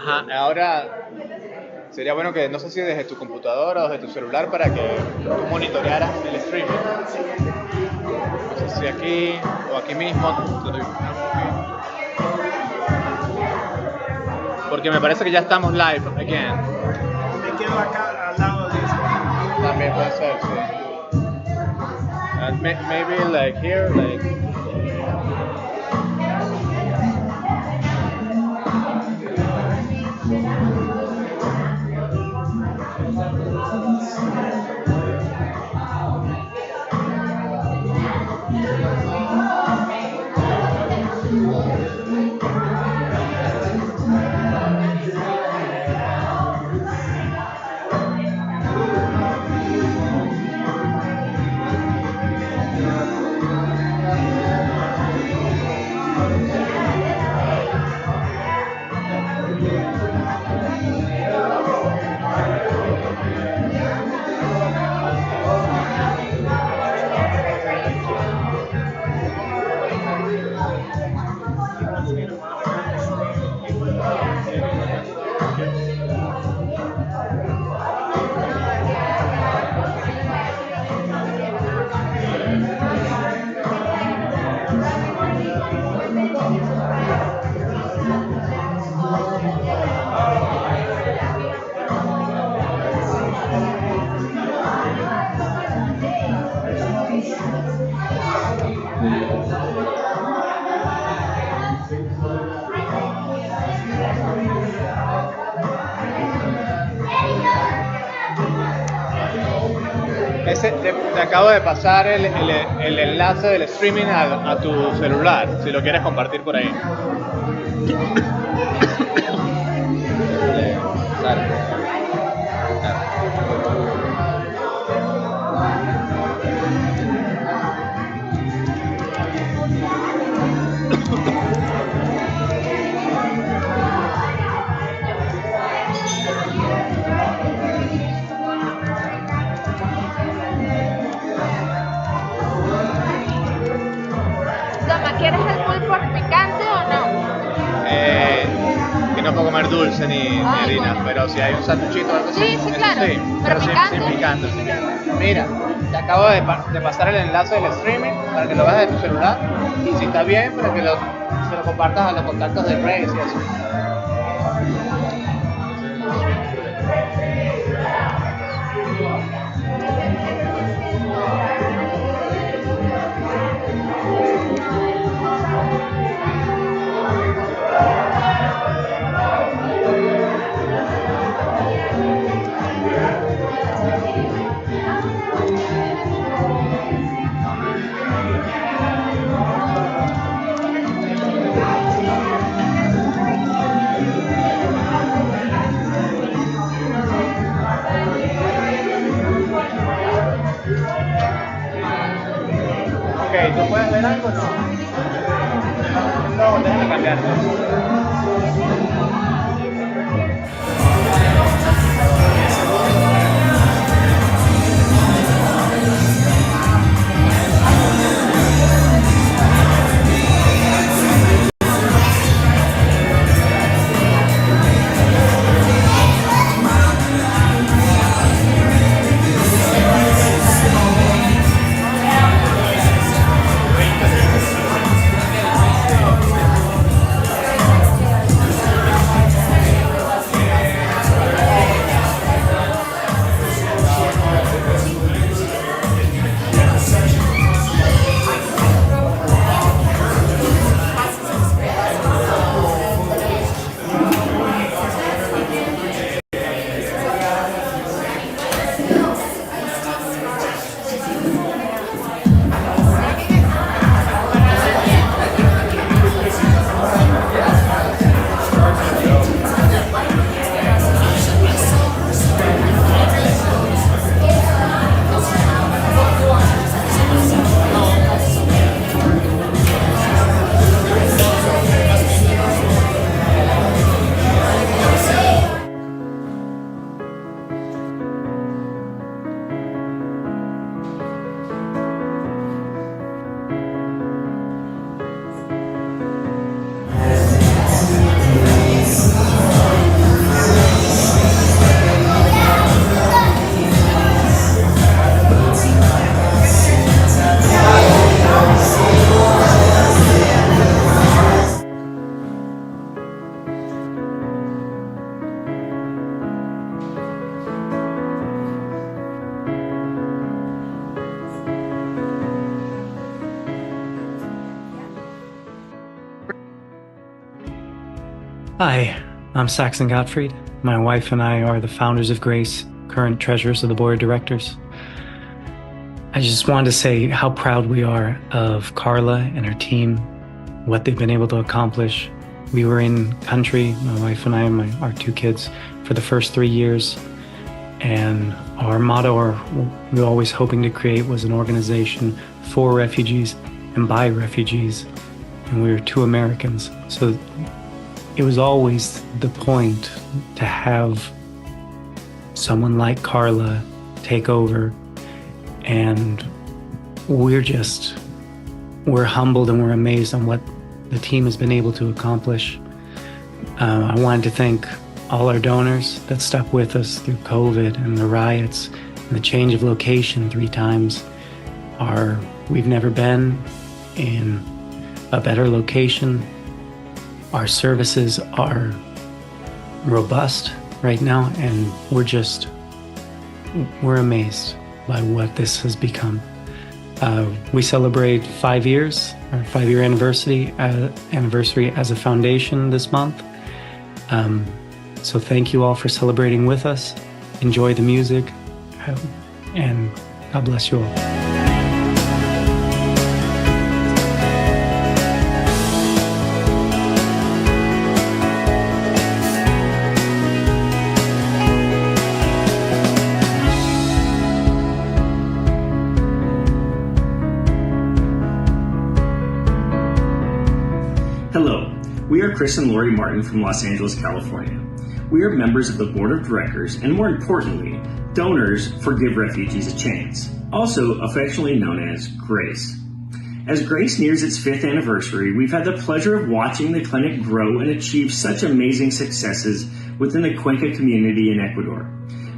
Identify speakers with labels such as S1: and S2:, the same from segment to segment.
S1: Ajá, ahora sería bueno que, no sé si desde tu computadora o desde tu celular, para que tú monitorearas el streaming. No sé si aquí o aquí mismo. Porque me parece que ya estamos live again.
S2: Me quedo acá al lado de eso.
S1: También puede ser, sí. Maybe like here, like. Te acabo de pasar el enlace del streaming a tu celular, si lo quieres compartir por ahí.
S3: ¿Quieres el pulpo picante o no?
S1: Que no puedo comer dulce ni harina,
S3: bueno.
S1: pero si hay un sanduchito o algo así.
S3: Sí, sí, claro.
S1: Sí,
S3: Pero picante.
S1: sin picante, sí. Mira, te acabo de pasar el enlace del streaming para que lo veas de tu celular, y si está bien, para que se lo compartas a los contactos de Reis y eso. Ok, ¿tú puedes ver algo o no? No, déjame cambiarte.
S4: Hi, I'm Saxon Gottfried. My wife and I are the founders of Grace, current treasurers of the board of directors. I just wanted to say how proud we are of Carla and her team, what they've been able to accomplish. We were in country, my wife and I and our 2 kids, for the first 3 years. And our motto, or we were always hoping to create, was an organization for refugees and by refugees. And we were 2 Americans. So it was always the point to have someone like Carla take over. And we're humbled and we're amazed on what the team has been able to accomplish. I wanted to thank all our donors that stuck with us through COVID and the riots and the change of location 3 times. We've never been in a better location. Our services are robust right now, and we're amazed by what this has become. We celebrate 5 years, our 5-year anniversary as a foundation this month. So thank you all for celebrating with us. Enjoy the music, and God bless you all.
S5: Hello, we are Chris and Lori Martin from Los Angeles, California. We are members of the Board of Directors and, more importantly, donors for Give Refugees a Chance, also affectionately known as GRACE. As GRACE nears its 5th anniversary, we've had the pleasure of watching the clinic grow and achieve such amazing successes within the Cuenca community in Ecuador.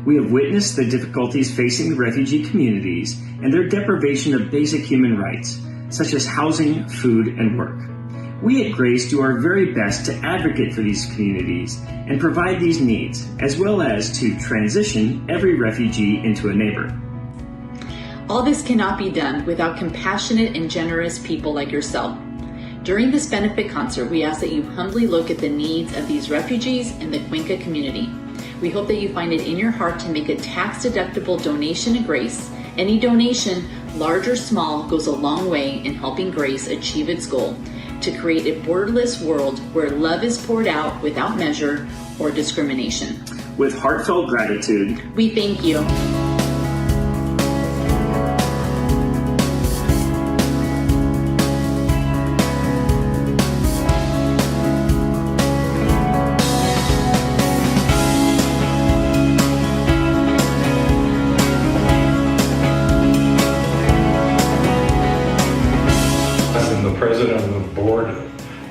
S5: We have witnessed the difficulties facing the refugee communities and their deprivation of basic human rights, such as housing, food, and work. We at Grace do our very best to advocate for these communities and provide these needs, as well as to transition every refugee into a neighbor.
S6: All this cannot be done without compassionate and generous people like yourself. During this benefit concert, we ask that you humbly look at the needs of these refugees and the Cuenca community. We hope that you find it in your heart to make a tax-deductible donation to Grace. Any donation, large or small, goes a long way in helping Grace achieve its goal to create a borderless world where love is poured out without measure or discrimination.
S5: With heartfelt gratitude,
S6: we thank you.
S7: President of the board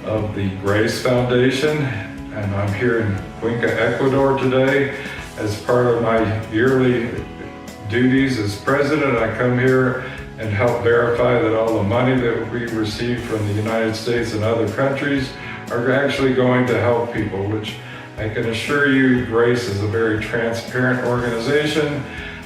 S7: of the Grace Foundation, and I'm here in Cuenca, Ecuador today as part of my yearly duties as president. I come here and help verify that all the money that we receive from the United States and other countries are actually going to help people, which I can assure you Grace is a very transparent organization,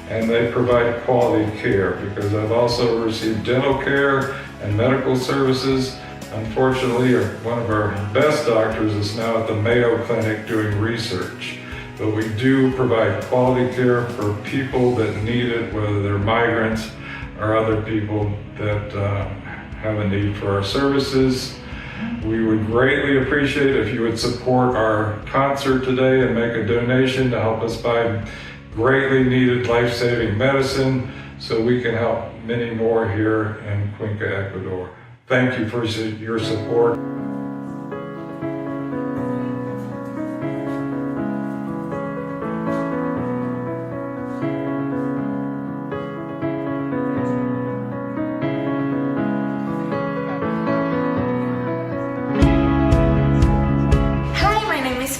S7: and they provide quality care, because I've also received dental care and medical services. Unfortunately, one of our best doctors is now at the Mayo Clinic doing research. But we do provide quality care for people that need it, whether they're migrants or other people that have a need for our services. We would greatly appreciate if you would support our concert today and make a donation to help us buy greatly needed life-saving medicine so we can help many more here in Cuenca, Ecuador. Thank you for your support.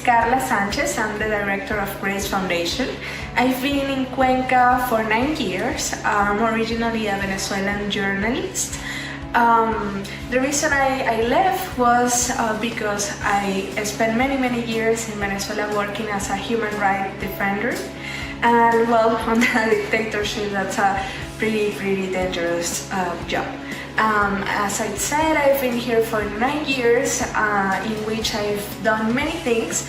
S8: Carla Sanchez. I'm the director of Grace Foundation. I've been in Cuenca for 9 years. I'm originally a Venezuelan journalist. The reason I left was because I spent many years in Venezuela working as a human rights defender. And well, under a dictatorship, that's a pretty dangerous job. As I said, I've been here for 9 years, in which I've done many things.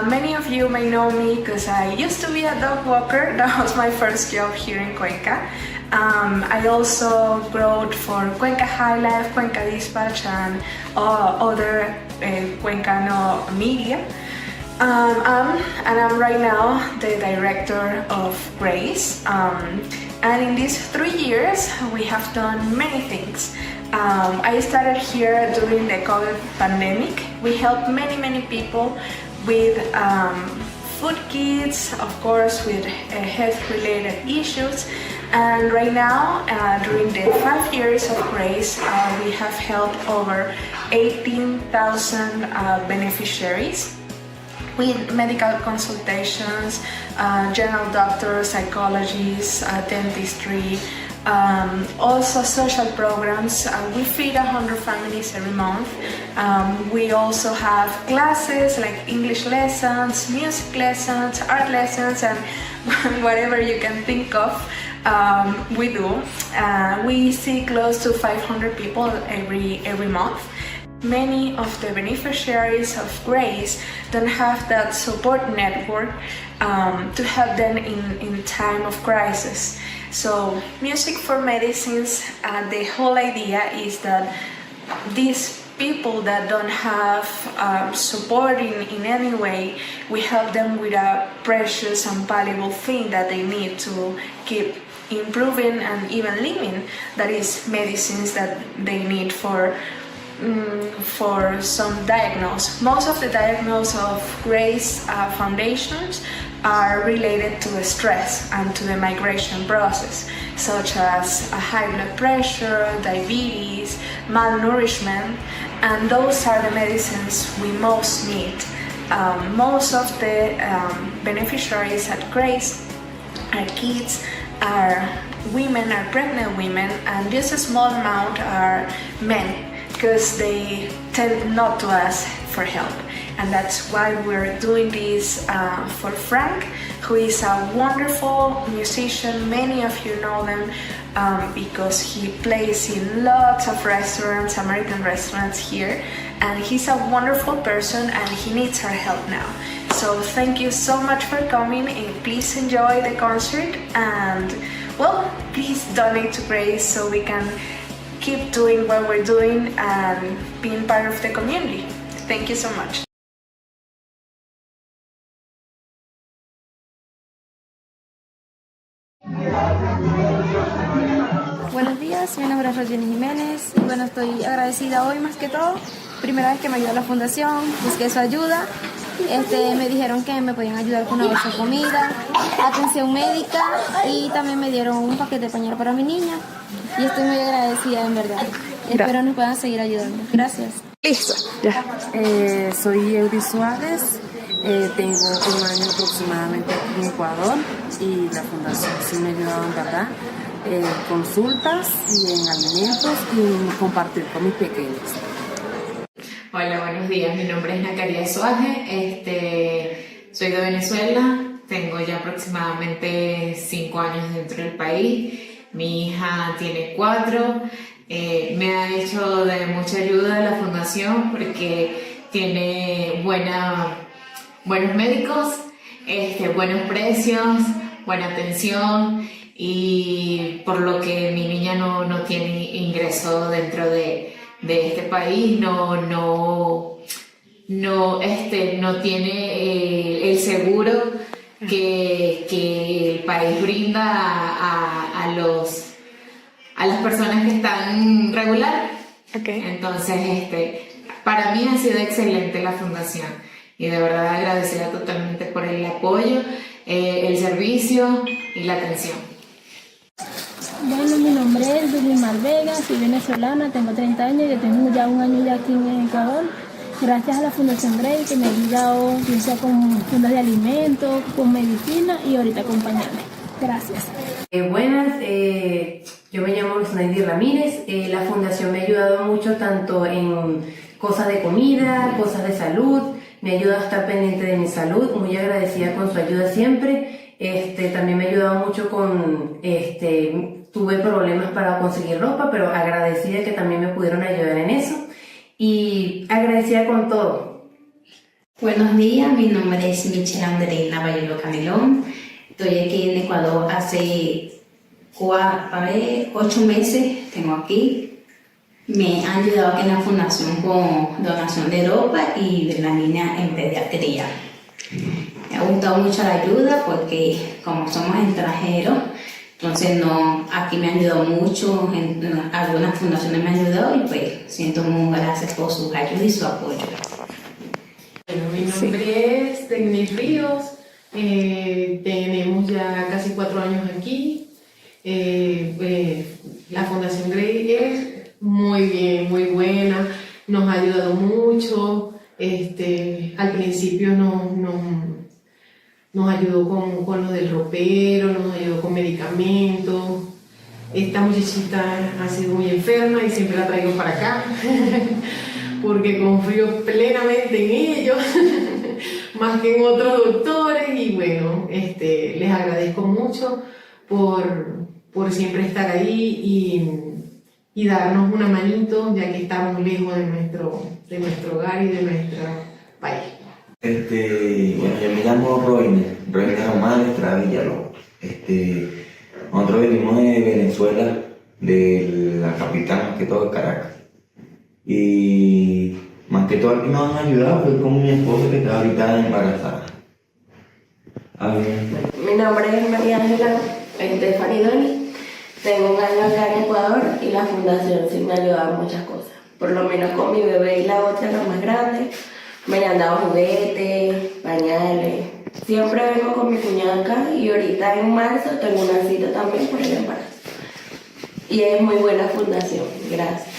S8: Many of you may know me because I used to be a dog walker. That was my first job here in Cuenca. I also wrote for Cuenca High Life, Cuenca Dispatch, and other Cuencano media. I'm right now the director of Grace. And in these 3 years, we have done many things. I started here during the COVID pandemic. We helped many people with food kits, of course, with health-related issues. And right now, during the 5 years of Grace, we have helped over 18,000 beneficiaries with medical consultations, general doctors, psychologists, dentistry, also social programs. We feed 100 families every month. We also have classes like English lessons, music lessons, art lessons, and whatever you can think of, we do. We see close to 500 people every month. Many of the beneficiaries of Grace don't have that support network to help them in time of crisis. So Music for Medicines, the whole idea is that these people that don't have support in any way, we help them with a precious and valuable thing that they need to keep improving and even living, that is medicines that they need for some diagnose. Most of the diagnoses of Grace foundations are related to the stress and to the migration process, such as high blood pressure, diabetes, malnourishment, and those are the medicines we most need. Most of the beneficiaries at Grace are kids, are women, are pregnant women, and just a small amount are men, because they tend not to ask for help. And that's why we're doing this for Frank, who is a wonderful musician. Many of you know them because he plays in lots of restaurants, American restaurants here, and he's a wonderful person and he needs our help now. So thank you so much for coming, and please enjoy the concert, and well, please donate to Grace so we can keep doing what we're doing and being part of the community. Thank you so much.
S9: Buenos días, mi nombre es Rosini Jiménez y bueno, estoy agradecida hoy más que todo. Primera vez que me ayudó la fundación, busqué su ayuda. Me dijeron que me podían ayudar con una bolsa de comida, atención médica y también me dieron un paquete de pañal para mi niña y estoy muy agradecida en verdad. Espero nos puedan seguir ayudando. Gracias.
S10: Listo, ya. Soy Eury Suárez, tengo un año aproximadamente aquí en Ecuador y la fundación sí me ha ayudado en verdad. Consultas y en alimentos y compartir con mis pequeños.
S11: Hola, buenos días. Mi nombre es Nacaria Suaje. Soy de Venezuela. Tengo ya aproximadamente 5 años dentro del país. Mi hija tiene 4. Me ha hecho de mucha ayuda la fundación porque tiene buenos médicos, buenos precios, buena atención, y por lo que mi niña no tiene ingreso dentro de este país, no tiene el seguro que el país brinda a las personas que están regular.
S8: Okay.
S11: Entonces, para mí ha sido excelente la fundación y de verdad agradecida totalmente por el apoyo, el servicio y la atención.
S12: Bueno, mi nombre es Dulmar Vega, soy venezolana, tengo 30 años y tengo ya un año ya aquí en Ecuador. Gracias a la Fundación Grace que me ha ayudado, ya sea con fondos de alimentos, con medicina y ahorita con pañales. Gracias.
S13: Buenas, yo me llamo Luznaidi Ramírez. La fundación me ha ayudado mucho tanto en cosas de comida, cosas de salud. Me ha ayudado a estar pendiente de mi salud, muy agradecida con su ayuda siempre. También me ha ayudado mucho con tuve problemas para conseguir ropa, pero agradecida que también me pudieron ayudar en eso y agradecida con todo.
S14: Buenos días, mi nombre es Michelle Andreina Bayelo Canelón. Estoy aquí en Ecuador hace 8 meses, tengo aquí. Me han ayudado aquí en la fundación con donación de ropa y de la niña en pediatría. Me ha gustado mucho la ayuda porque como somos extranjeros, entonces aquí me han ayudado mucho, algunas fundaciones me han ayudado y pues siento muy gracias por su ayuda y su apoyo.
S15: Bueno, mi nombre es Tecnis Ríos, tenemos ya casi 4 años aquí. La Fundación Grey es muy bien, muy buena, nos ha ayudado mucho. Al principio nos ayudó con lo del ropero, nos ayudó con medicamentos. Esta muchachita ha sido muy enferma y siempre la traigo para acá porque confío plenamente en ellos más que en otros doctores y bueno, les agradezco mucho por siempre estar ahí y darnos una manito ya que estamos lejos de nuestro hogar y de nuestro país.
S16: Bueno, yo me llamo Roiner Román Estrada Villalobos. Nosotros venimos de Venezuela, de la capital, más que todo de Caracas. Y más que todo aquí nos han ayudado fue con mi esposa que está ahorita embarazada.
S17: Mi nombre es María Ángela Faridoni. Tengo un año acá en Ecuador y la fundación sí me ha ayudado en muchas cosas. Por lo menos con mi bebé y la otra, la más grande, me han dado juguetes, pañales. Siempre vengo con mi cuñada acá y ahorita en marzo tengo una cita también por el embarazo. Y es muy buena fundación. Gracias.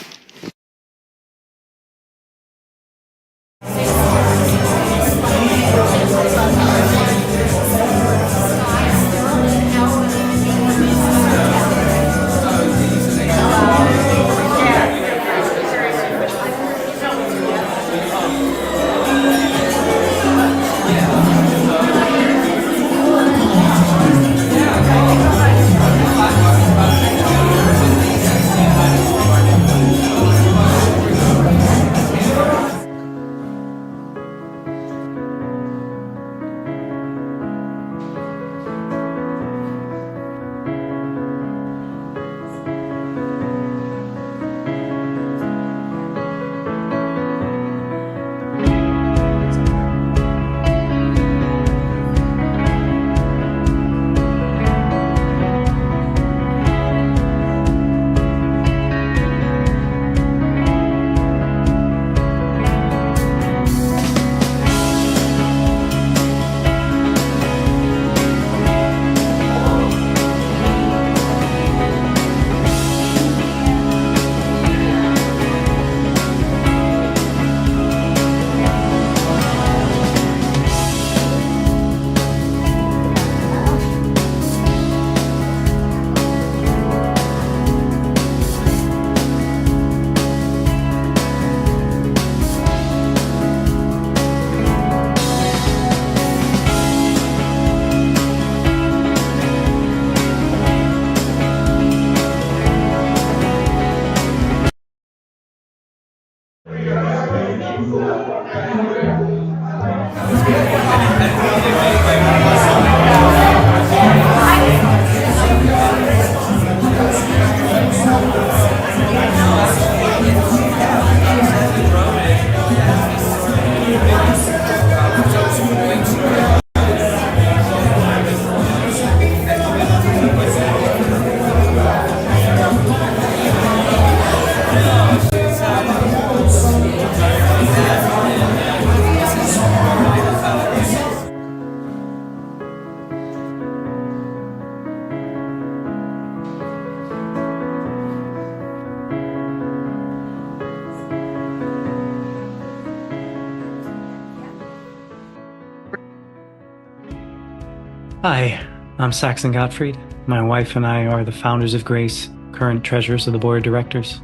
S4: Hi, I'm Saxon Gottfried. My wife and I are the founders of Grace, current treasurers of the board of directors.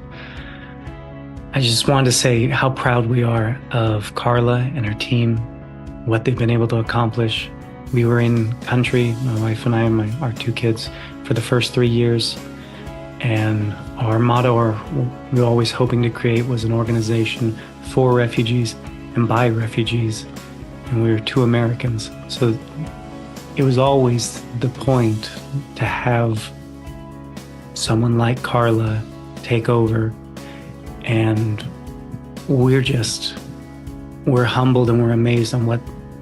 S4: I just wanted to say how proud we are of Carla and her team, what they've been able to accomplish. We were in country, my wife and I and our 2 kids, for the first 3 years. And our motto, or we were always hoping to create, was an organization for refugees and by refugees. And we were two Americans. So it was always the point to have someone like Carla take over. And we're humbled and we're amazed on what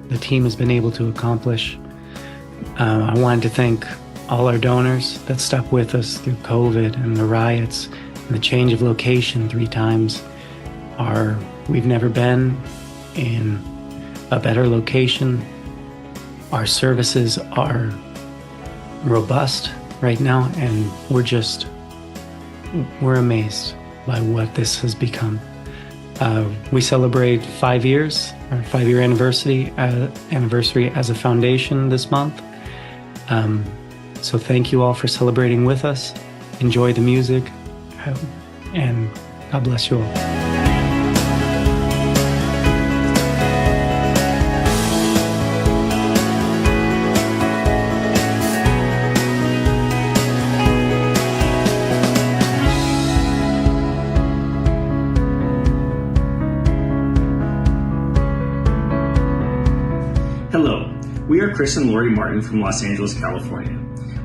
S4: the team has been able to accomplish. I wanted to thank all our donors that stuck with us through COVID and the riots and the change of location 3 times. We've never been in a better location. Our services are robust right now, and we're amazed by what this has become. We celebrate 5 years, our 5-year anniversary as a foundation this month. So thank you all for celebrating with us. Enjoy the music, and God bless you all.
S5: Hello, we are Chris and Lori Martin from Los Angeles, California.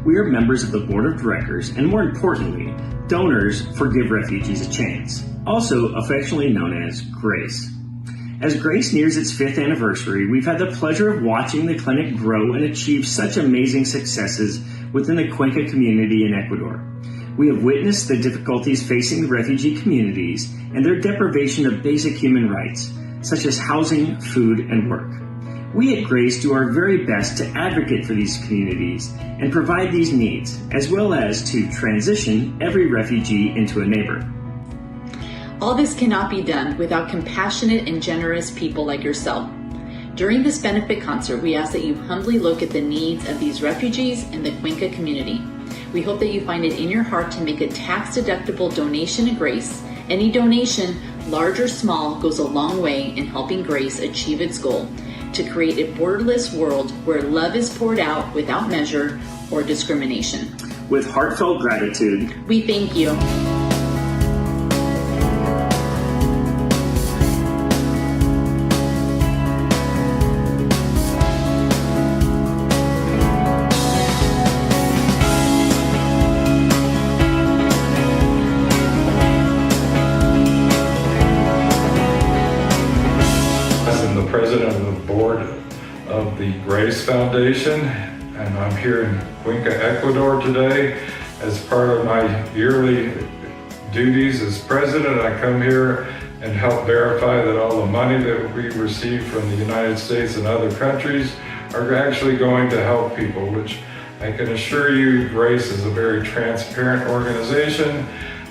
S5: We are members of the Board of Directors and, more importantly, donors for Give Refugees a Chance, also affectionately known as GRACE. As GRACE nears its 5th anniversary, we've had the pleasure of watching the clinic grow and achieve such amazing successes within the Cuenca community in Ecuador. We have witnessed the difficulties facing the refugee communities and their deprivation of basic human rights, such as housing, food, and work. We at GRACE do our very best to advocate for these communities and provide these needs, as well as to transition every refugee into a neighbor.
S6: All this cannot be done without compassionate and generous people like yourself. During this benefit concert, we ask that you humbly look at the needs of these refugees and the Cuenca community. We hope that you find it in your heart to make a tax-deductible donation to GRACE. Any donation, large or small, goes a long way in helping GRACE achieve its goal to create a borderless world where love is poured out without measure or discrimination.
S5: With heartfelt gratitude,
S6: we thank you.
S7: President of the board of the GRACE Foundation, and I'm here in Cuenca, Ecuador today. As part of my yearly duties as president, I come here and help verify that all the money that we receive from the United States and other countries are actually going to help people, which I can assure you GRACE is a very transparent organization,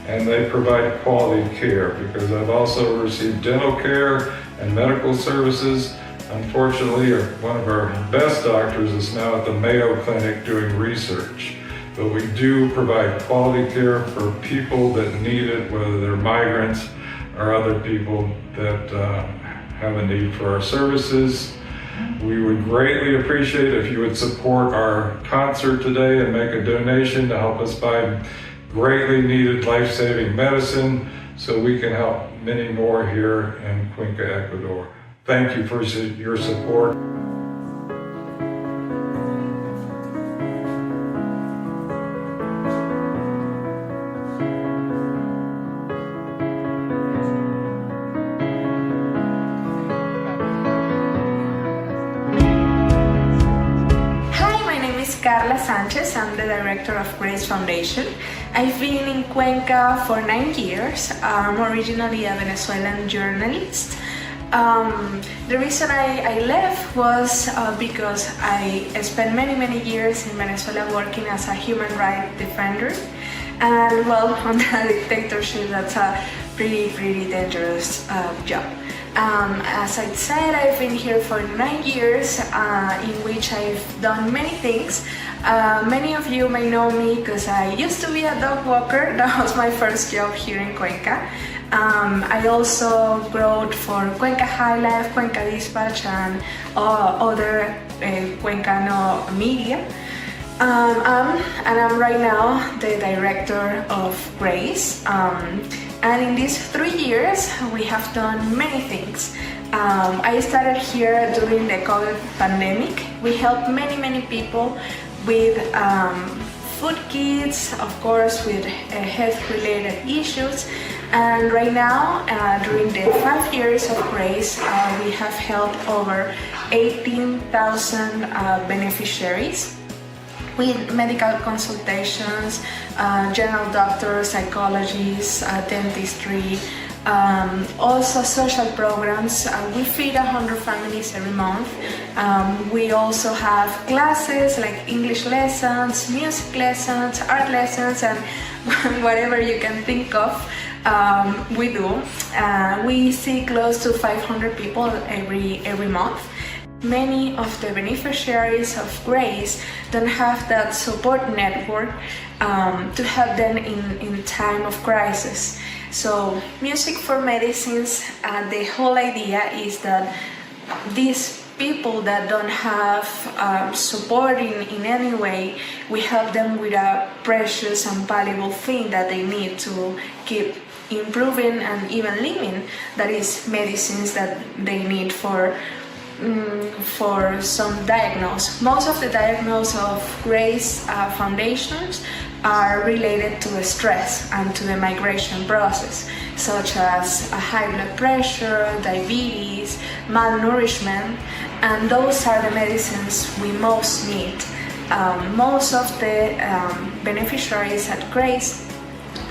S7: and they provide quality care, because I've also received dental care and medical services. Unfortunately, one of our best doctors is now at the Mayo Clinic doing research. But we do provide quality care for people that need it, whether they're migrants or other people that have a need for our services. We would greatly appreciate if you would support our concert today and make a donation to help us buy greatly needed life-saving medicine so we can help many more here in Cuenca, Ecuador. Thank you for your support.
S8: Carla Sanchez. I'm the director of GRACE Foundation. I've been in Cuenca for 9 years. I'm originally a Venezuelan journalist. The reason I left was because I spent many years in Venezuela working as a human rights defender. And well, under a dictatorship, that's a pretty dangerous job. As I said, I've been here for 9 years, in which I've done many things. Many of you may know me because I used to be a dog walker. That was my first job here in Cuenca. I also wrote for Cuenca High Life, Cuenca Dispatch, and other Cuencano media. I'm right now the director of Grace. And in these 3 years, we have done many things. I started here during the COVID pandemic. We helped many people with food kits, of course, with health-related issues. And right now, during the 5 years of Grace, we have helped over 18,000 beneficiaries with medical consultations, general doctors, psychologists, dentistry, also social programs. We feed 100 families every month. We also have classes like English lessons, music lessons, art lessons, and whatever you can think of, we do. We see close to 500 people every month. Many of the beneficiaries of Grace don't have that support network to help them in time of crisis. So Music for Medicines, the whole idea is that these people that don't have support in any way, we help them with a precious and valuable thing that they need to keep improving and even living, that is medicines that they need for some diagnose. Most of the diagnoses of Grace foundations are related to the stress and to the migration process, such as high blood pressure, diabetes, malnourishment, and those are the medicines we most need. Most of the beneficiaries at Grace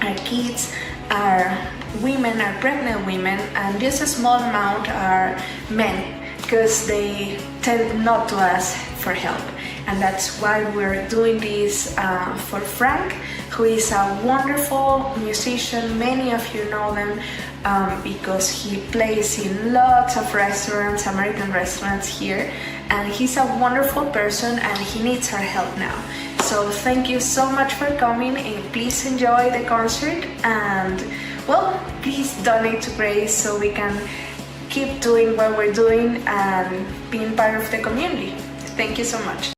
S8: are kids, are women, are pregnant women, and just a small amount are men, because they tend not to ask for help. And that's why we're doing this for Frank, who is a wonderful musician. Many of you know them because he plays in lots of restaurants, American restaurants here, and he's a wonderful person and he needs our help now. So thank you so much for coming, and please enjoy the concert, and well, please donate to Grace so we can keep doing what we're doing and being part of the community. Thank you so much.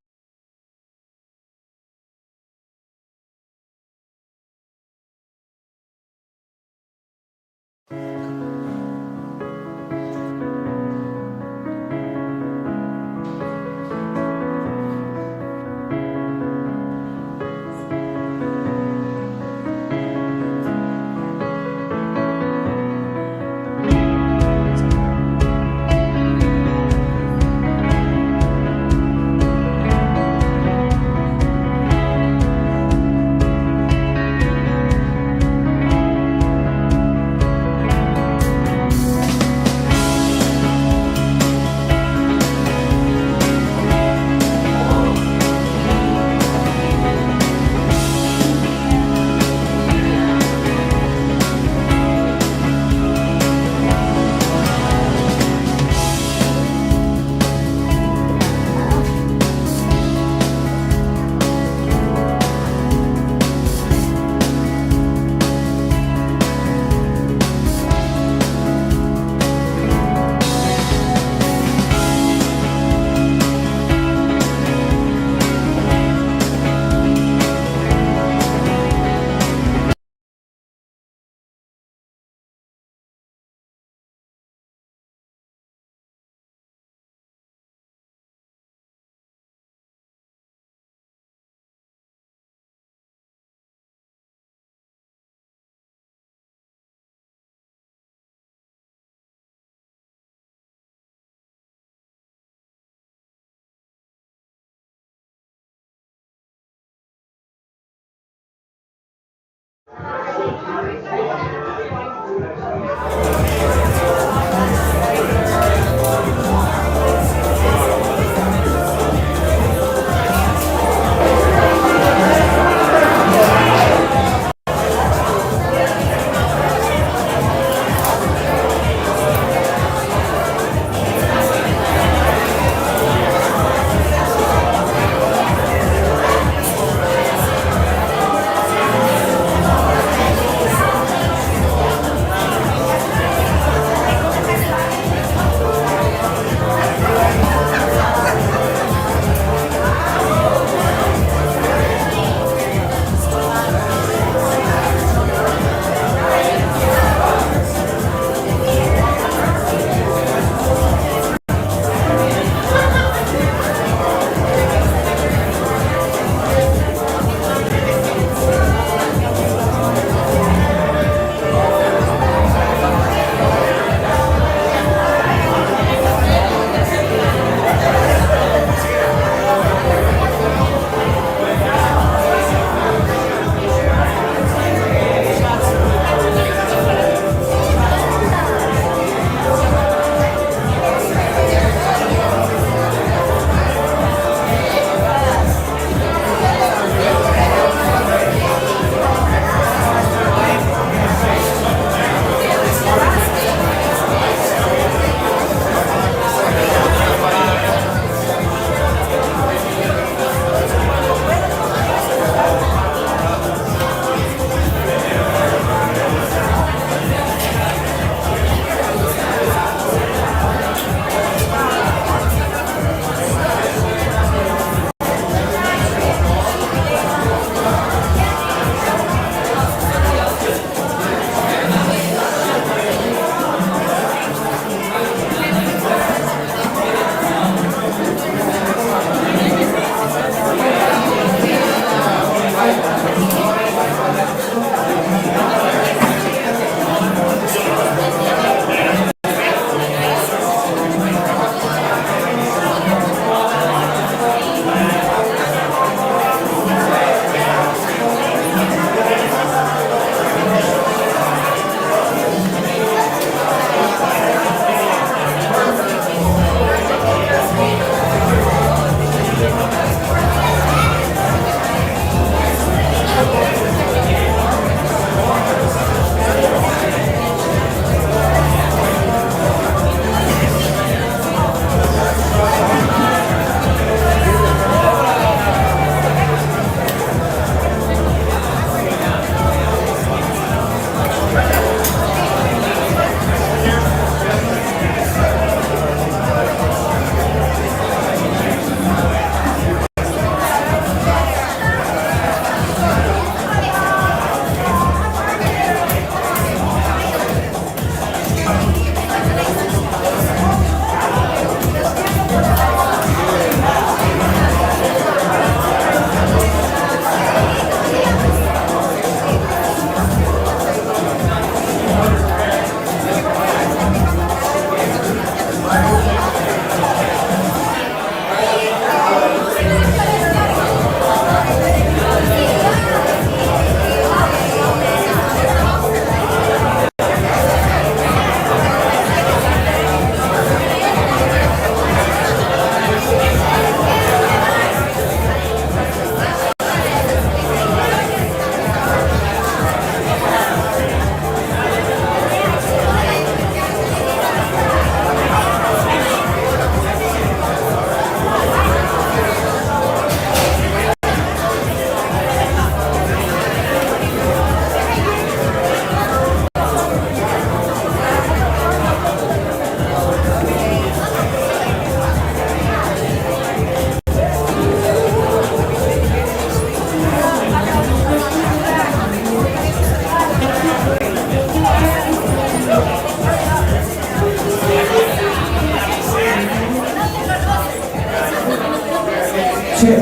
S18: Poco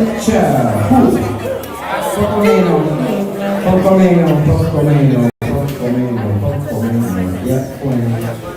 S18: meno, poco meno, poco meno, poco meno, poco meno. Ya, bueno.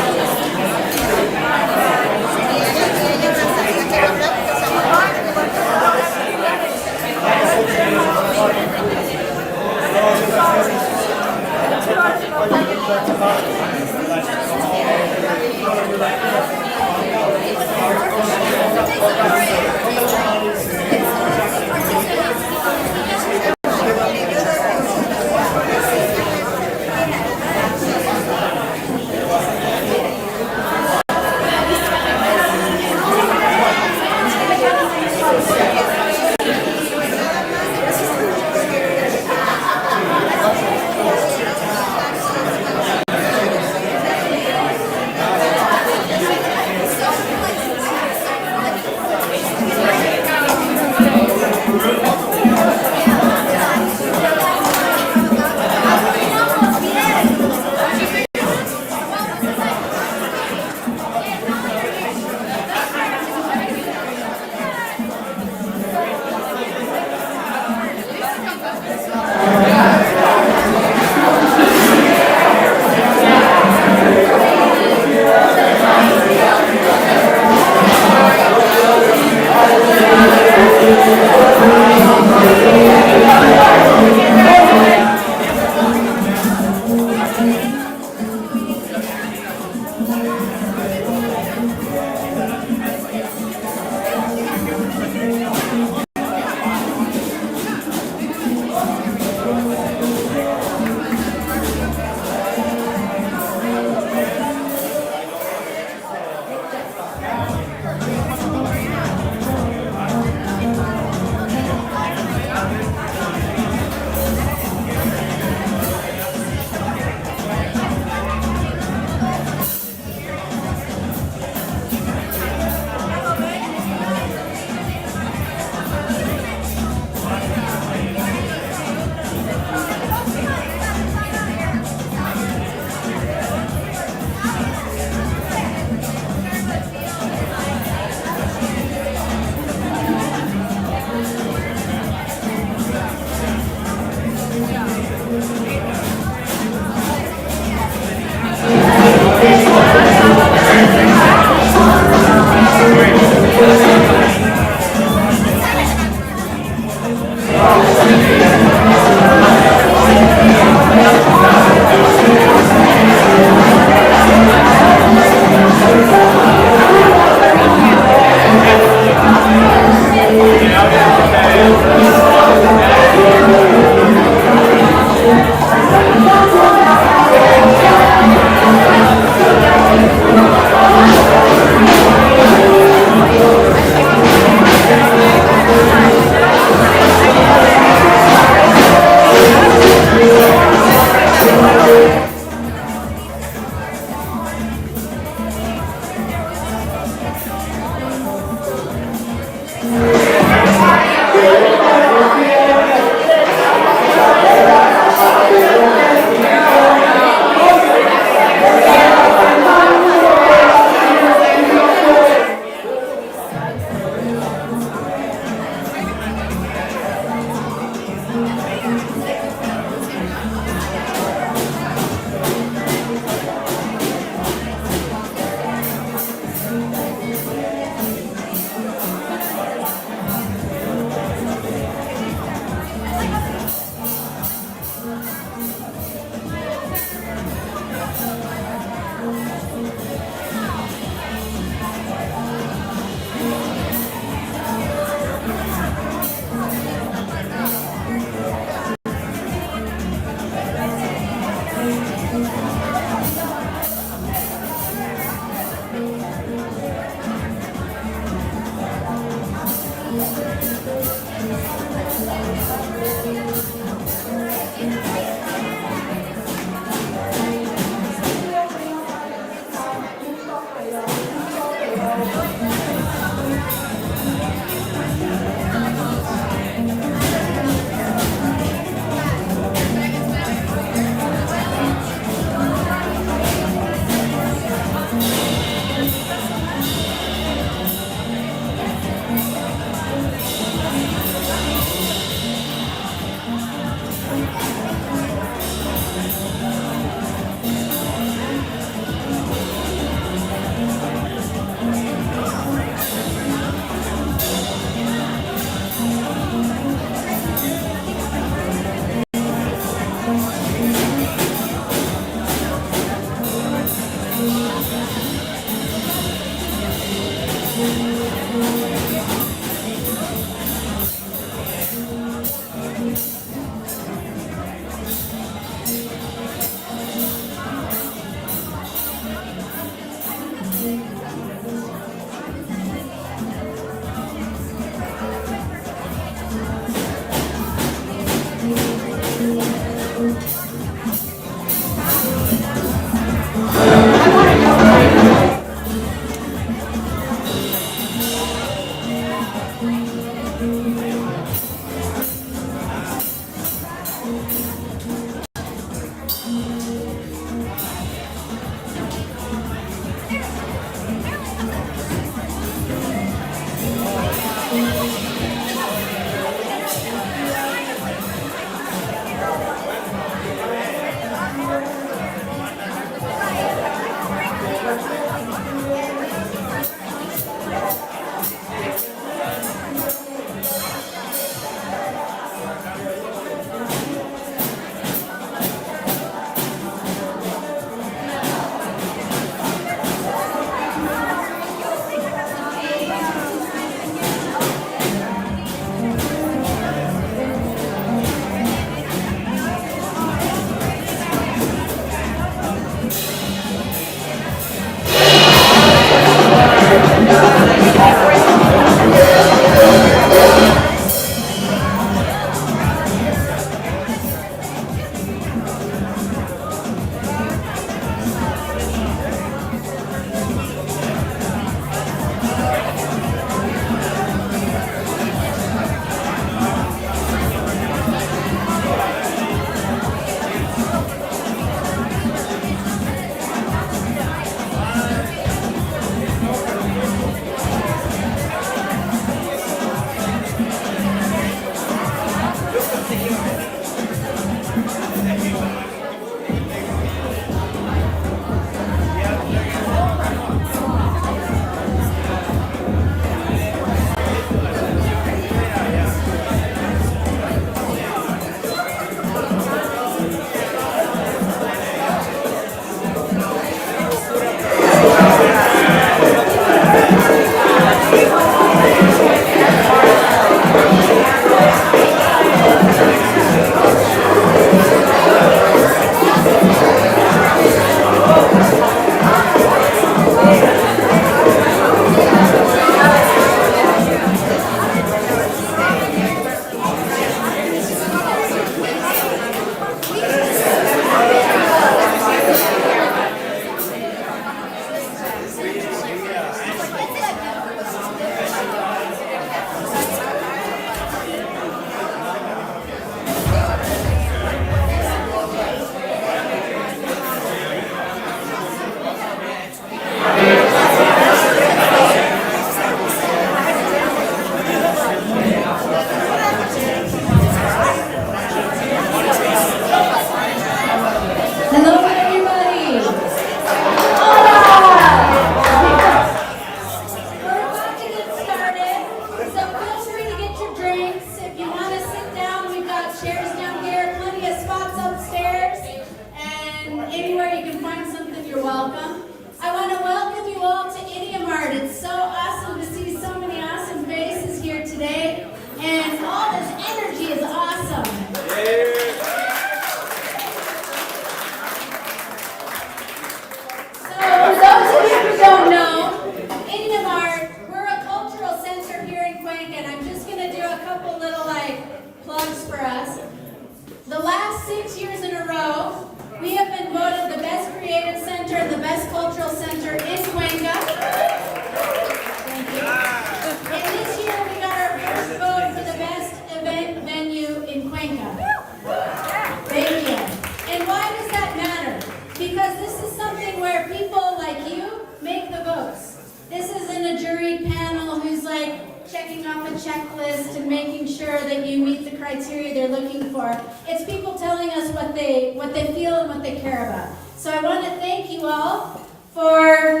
S19: checklist and making sure that you meet the criteria they're looking for. It's people telling us what they feel and what they care about. So I want to thank you all for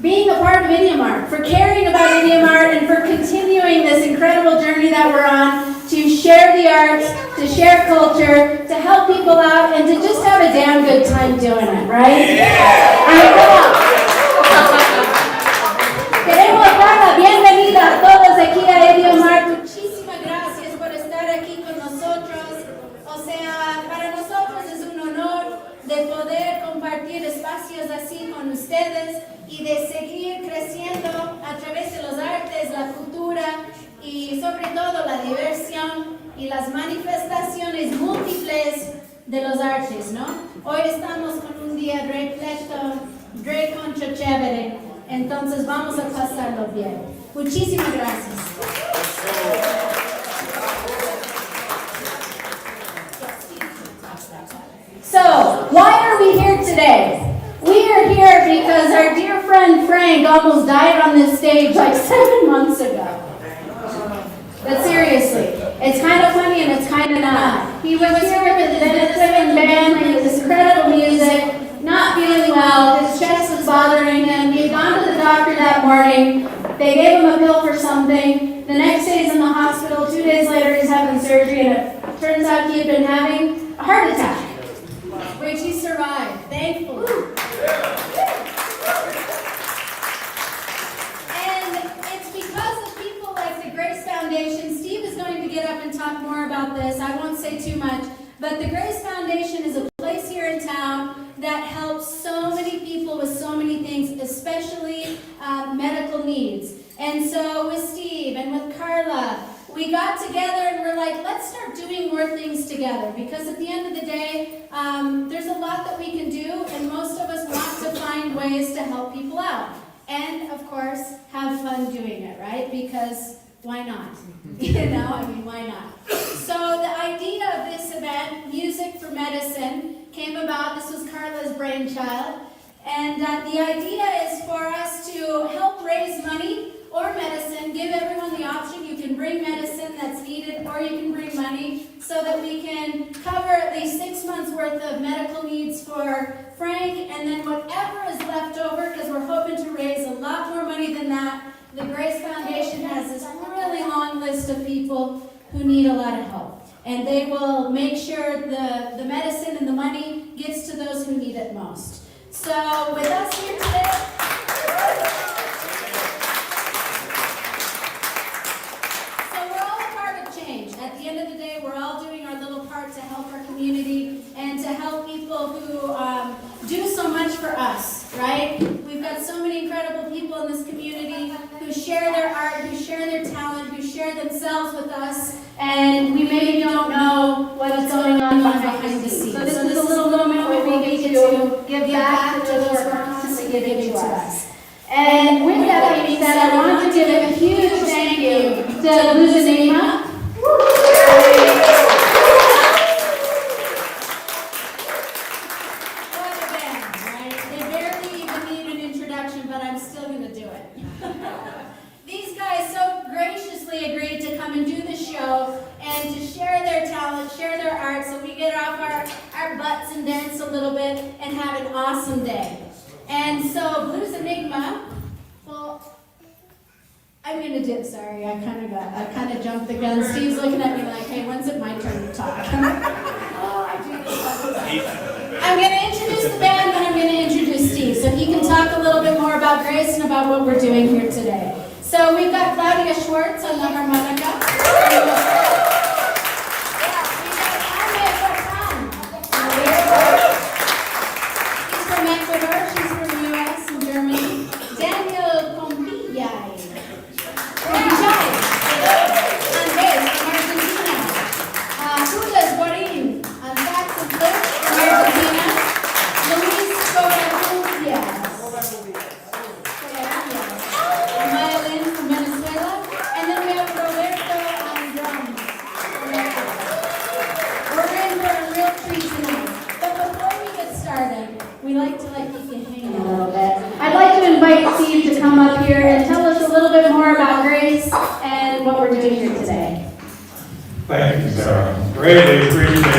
S19: being a part of IdeaMart, for caring about IdeaMart, and for continuing this incredible journey that we're on to share the arts, to share culture, to help people out, and to just have a damn good time doing it, right? Yeah. I know. Queremos de los artes, ¿no? Hoy estamos con un día recontra chévere, entonces vamos a pasarlo bien. Muchísimas gracias. So, why are we here today? We are here because our dear friend Frank almost died on this stage like 7 months ago. But seriously, it's kind of funny and it's kind of not. He was here with his Venezuelan band playing this incredible music, not feeling well, his chest was bothering him. He had gone to the doctor that morning. They gave him a pill for something. The next day he's in the hospital. 2 days later he's having surgery, and it turns out he had been having a heart attack, which he survived, thankfully. And it's because of people like the Grace Foundation. Steve is going to get up and talk more about this. I won't say too much, but the Grace Foundation is a place here in town that helps so many people with so many things, especially medical needs. And so with Steve and with Carla, we got together and we're like, let's start doing more things together, because at the end of the day, there's a lot that we can do, and most of us want to find ways to help people out. And of course, have fun doing it, right? Because why not? Why not? So the idea of this event, Music for Medicine, came about. This was Carla's brainchild. And the idea is for us to help raise money or medicine, give everyone the option. You can bring medicine that's needed, or you can bring money, so that we can cover at least 6 months worth of medical needs for Frank, and then whatever is left over, because we're hoping to raise a lot more money than that. The Grace Foundation has this really long list of people who need a lot of help, and they will make sure the medicine and the money gets to those who need it most. So with us here today, at the end of the day, we're all doing our little part to help our community and to help people who do so much for us, right? We've got so many incredible people in this community who share their art, who share their talent, who share themselves with us, and we maybe don't know what's going on behind the scenes. So this is a little moment where we get to give back to those who are constantly giving to us. And with that being said, I want to give a huge thank you to Luz Enigma. These guys so graciously agreed to come and do the show and to share their talent, share their art, so we get off our butts and dance a little bit and have an awesome day. And so Blues Enigma, well, I'm gonna dip. Sorry, I kind of jumped the gun. Steve's looking at me like, hey, when's it my turn to talk? I'm gonna introduce the band, then I'm gonna introduce Steve, so he can talk a little bit more about Grace and about what we're doing here today. So we've got Claudia Schwartz on the harmonica. She's from Ecuador. She's from the US and Germany. Daniel Pompillay. Andres from Argentina. Judas Guarin on sax and flute from Argentina. Luis Covarrubias. On violin from Venezuela. And then we have Roberto on drums from Ecuador. We're in for a real treat tonight. But before we get started, we like to keep you hanging a little bit. I'd like to invite Steve to come up here and tell us a little bit more about Grace and what we're doing here today.
S7: Thank you, Sarah. Greatly appreciate it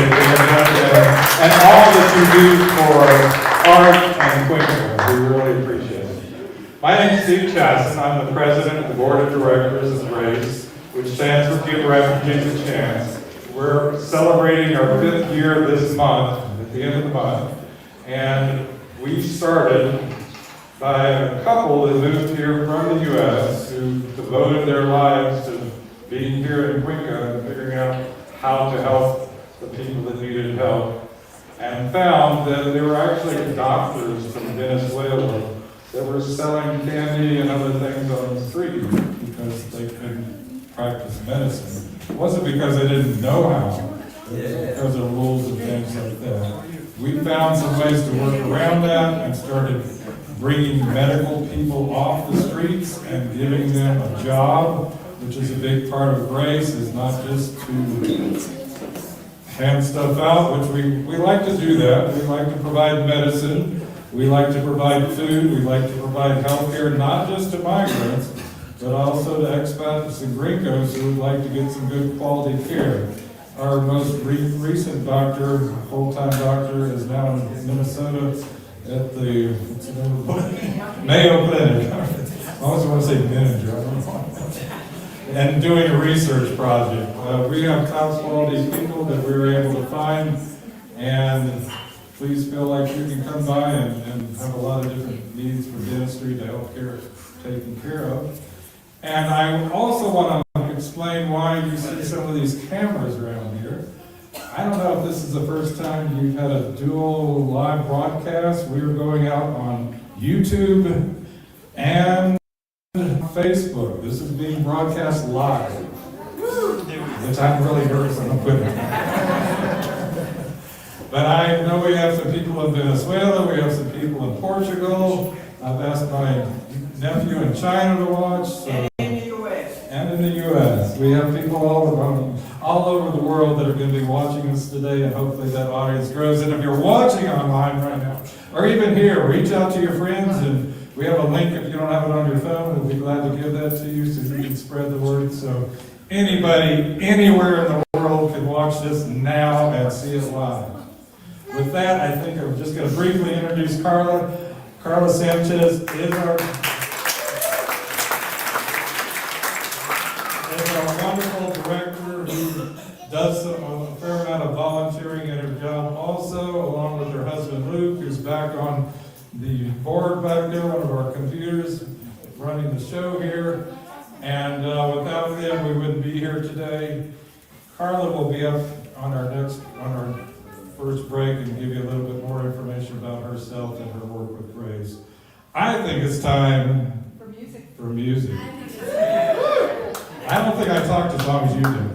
S7: and all that you do for art and Cuenca. We really appreciate it. My name is Steve Chasson. I'm the president of the board of directors of Grace, which stands for Give Refugees a Chance. We're celebrating our 5th year this month, at the end of the month, and we started by a couple that moved here from the U.S. who devoted their lives to being here in Cuenca and figuring out how to help the people that needed help, and found that there were actually doctors from Venezuela that were selling candy and other things on the street because they couldn't practice medicine. It wasn't because they didn't know how, because of rules and things like that. We found some ways to work around that and started bringing medical people off the streets and giving them a job, which is a big part of Grace, is not just to hand stuff out, which we like to do that. We like to provide medicine. We like to provide food. We like to provide health care, not just to migrants, but also to expats and gringos who would like to get some good quality care. Our most recent doctor, full-time doctor, is now in Minnesota at the Mayo Clinic. I always want to say manager. And doing a research project. We have top quality people that we were able to find, and please feel like you can come by and have a lot of different needs for dentistry to healthcare taken care of. And I also want to explain why you see some of these cameras around here. I don't know if this is the first time you've had a dual live broadcast. We are going out on YouTube and Facebook. This is being broadcast live, which I'm really nervous on equipment. But I know we have some people in Venezuela, we have some people in Portugal. I've asked my nephew in China to watch. So, and in the U.S. We have people all over the world that are going to be watching us today, and hopefully that audience grows. And if you're watching online right now, or even here, reach out to your friends, and we have a link if you don't have it on your phone. We'll be glad to give that to you so you can spread the word. So anybody, anywhere in the world can watch this now and see it live. With that, I think I'm just going to briefly introduce Carla. Carla Sanchez is our wonderful director who does a fair amount of volunteering at her job also, along with her husband Luke, who's back on the board back there, one of our computers, running the show here. And without them, we wouldn't be here today. Carla will be up on our first break and give you a little bit more information about herself and her work with Grace. I think it's time for music. I don't think I talked as long as you did.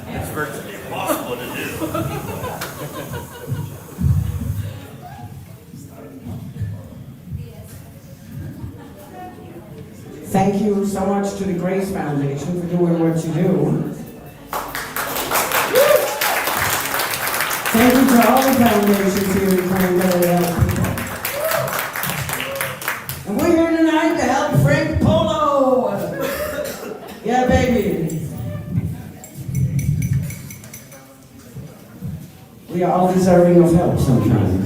S20: It's virtually impossible to do.
S18: Thank you so much to the Grace Foundation for doing what you do. Thank you to all the foundations here in Cuenca that help people. And we're here tonight to help Frank Polo. Yeah, baby. We are all deserving of help sometimes.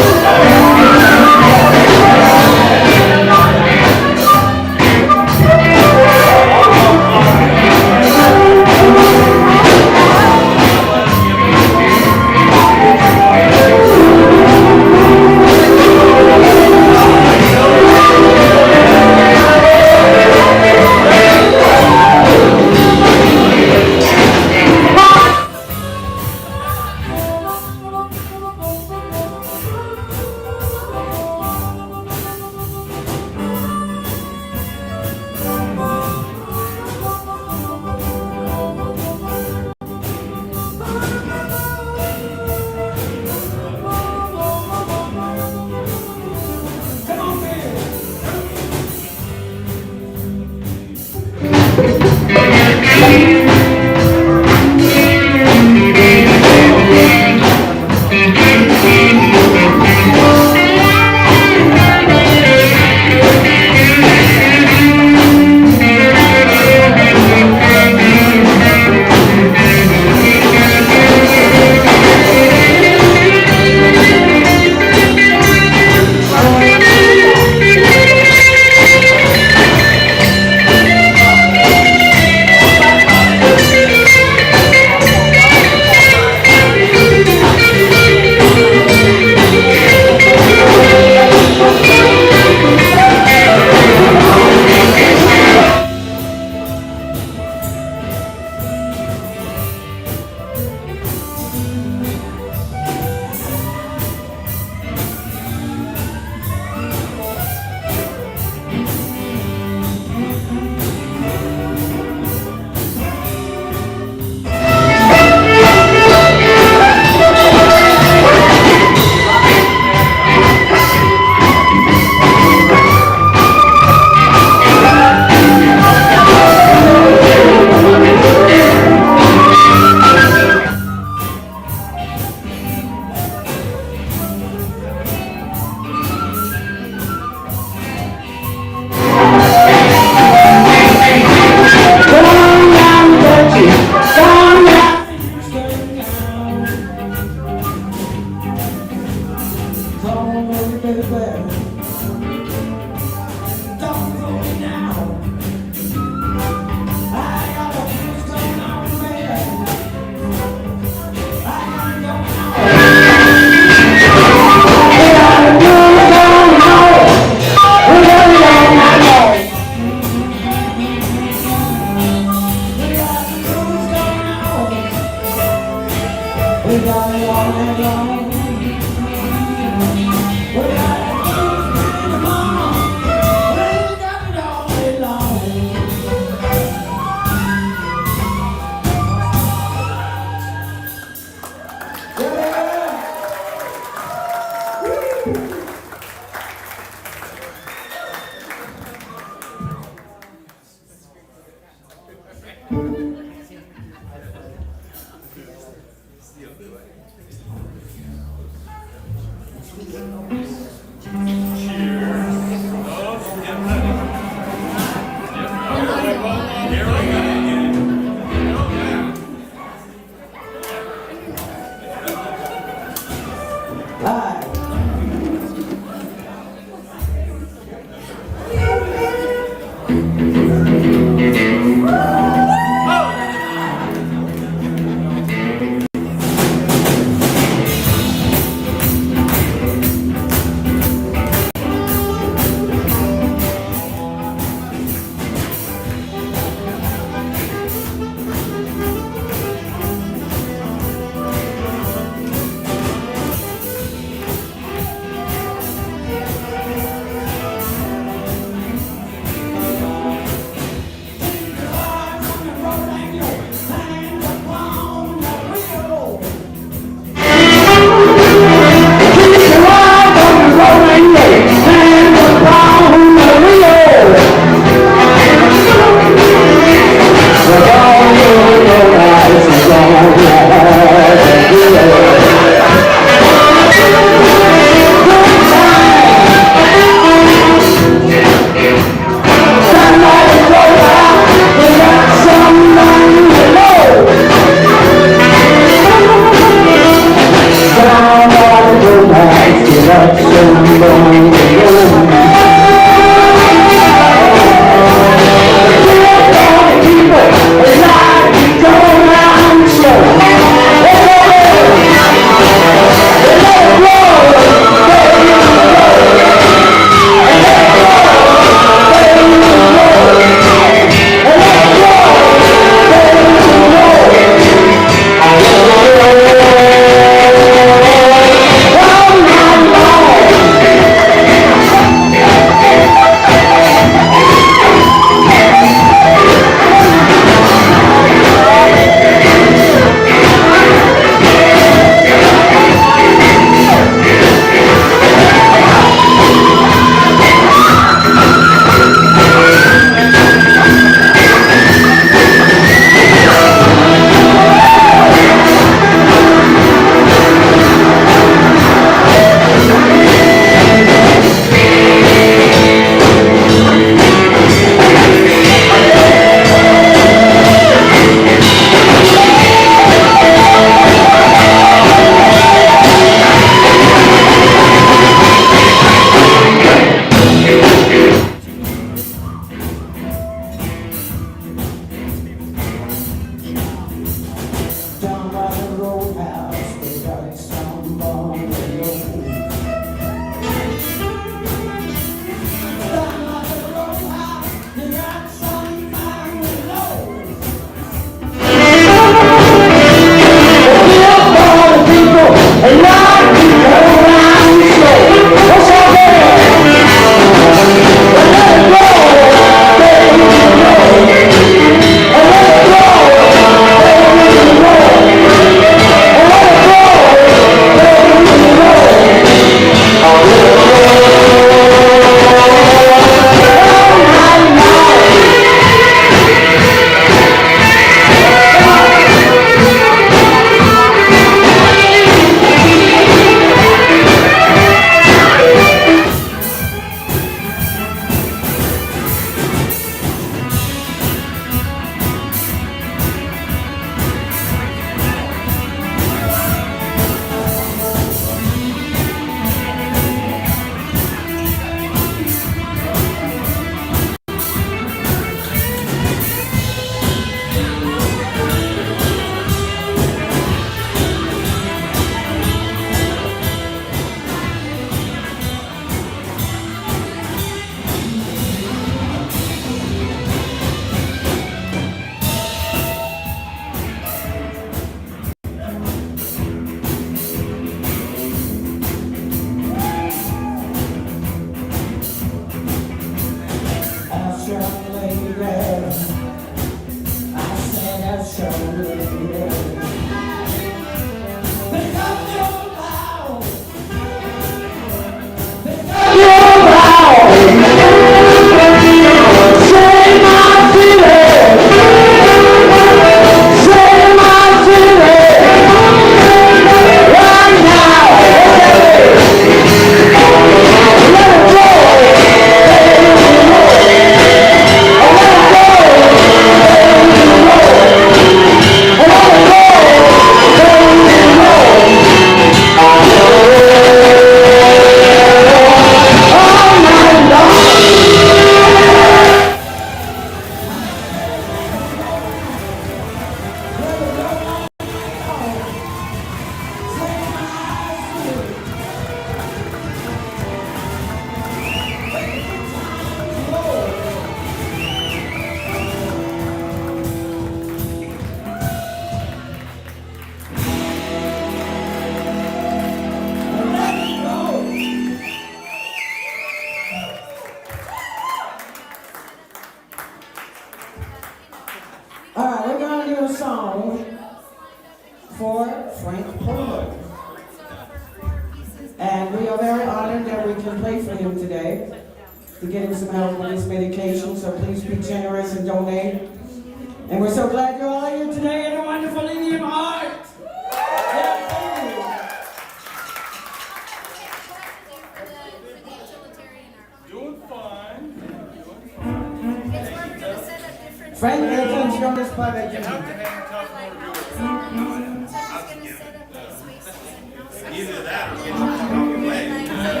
S19: Either that or get your fucking way.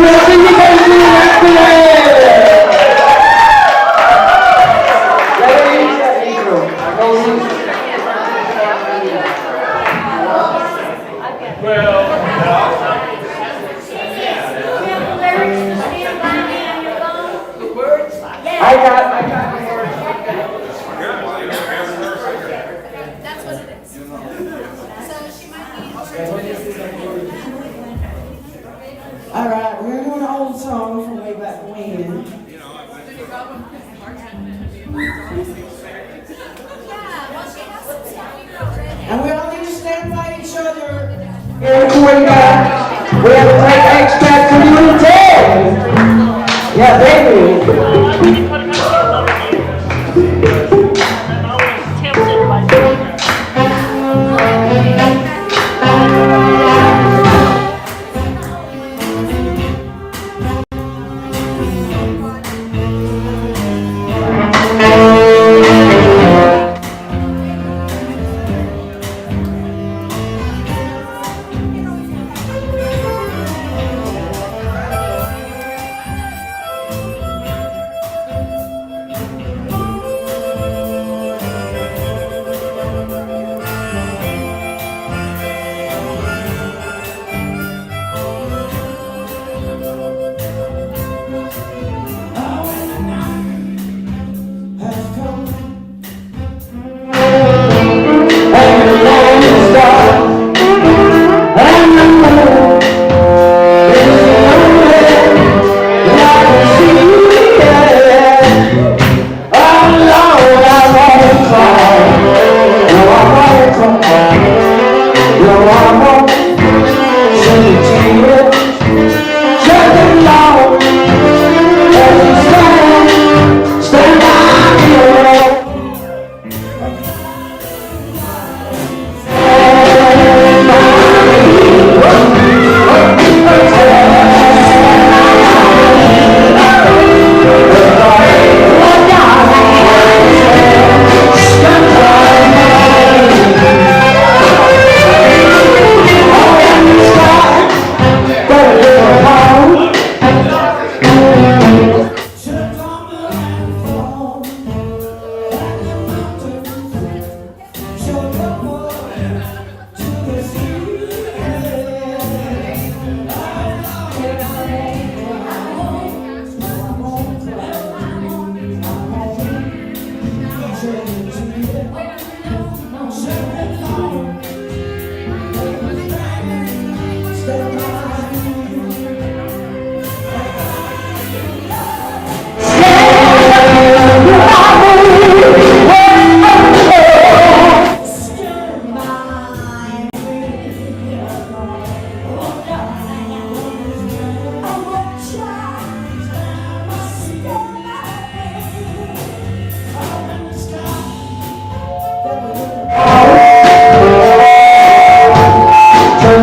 S18: We'll see you guys next today. I got.
S19: That's what it is. So she might be.
S18: All right, we're doing an old song from way back when. And we all need to stand by each other. In Cuenca, we have a great expat community. Yeah, baby.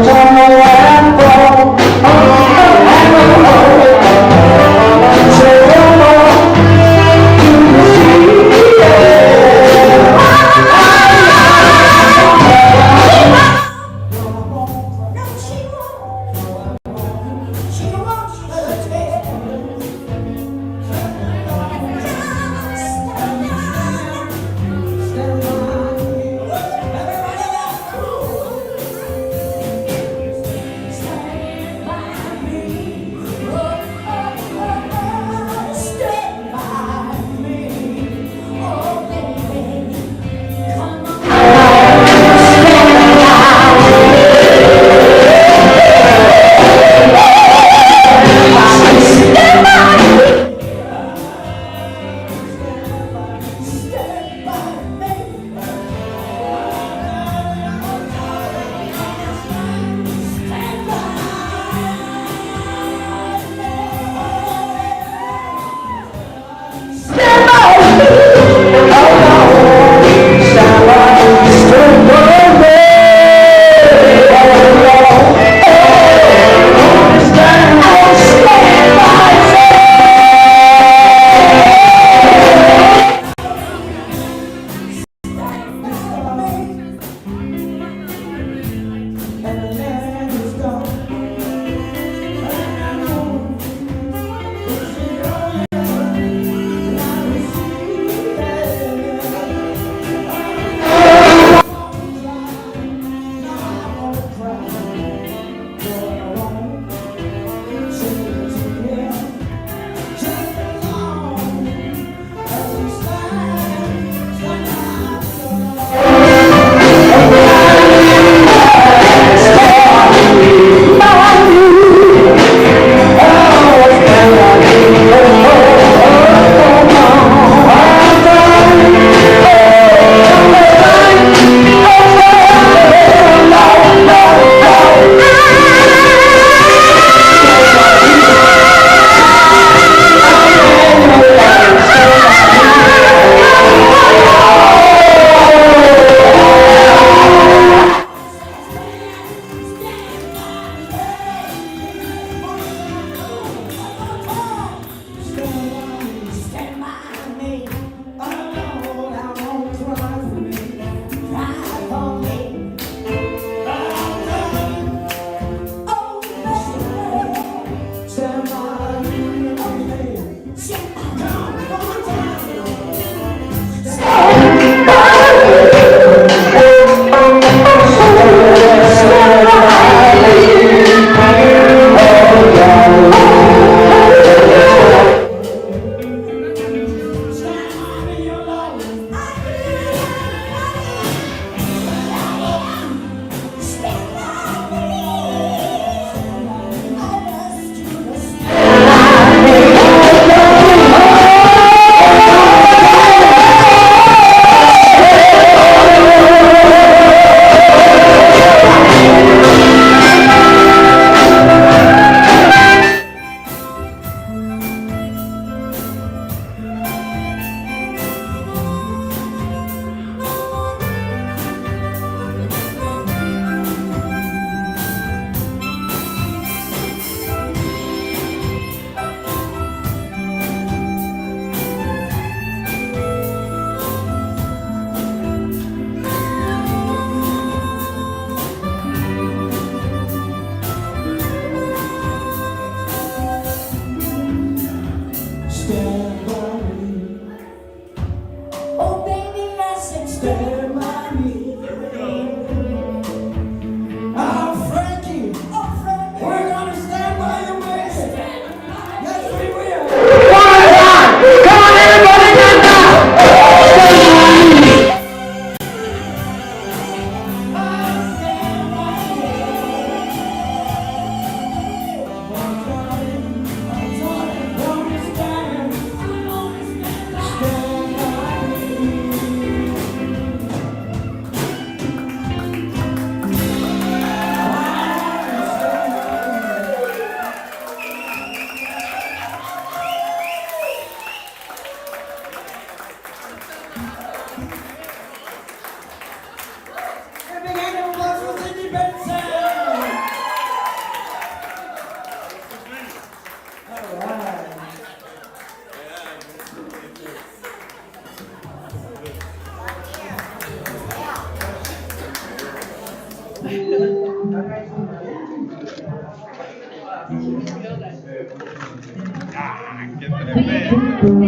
S18: Turn around.
S1: ¡Qué tremendo!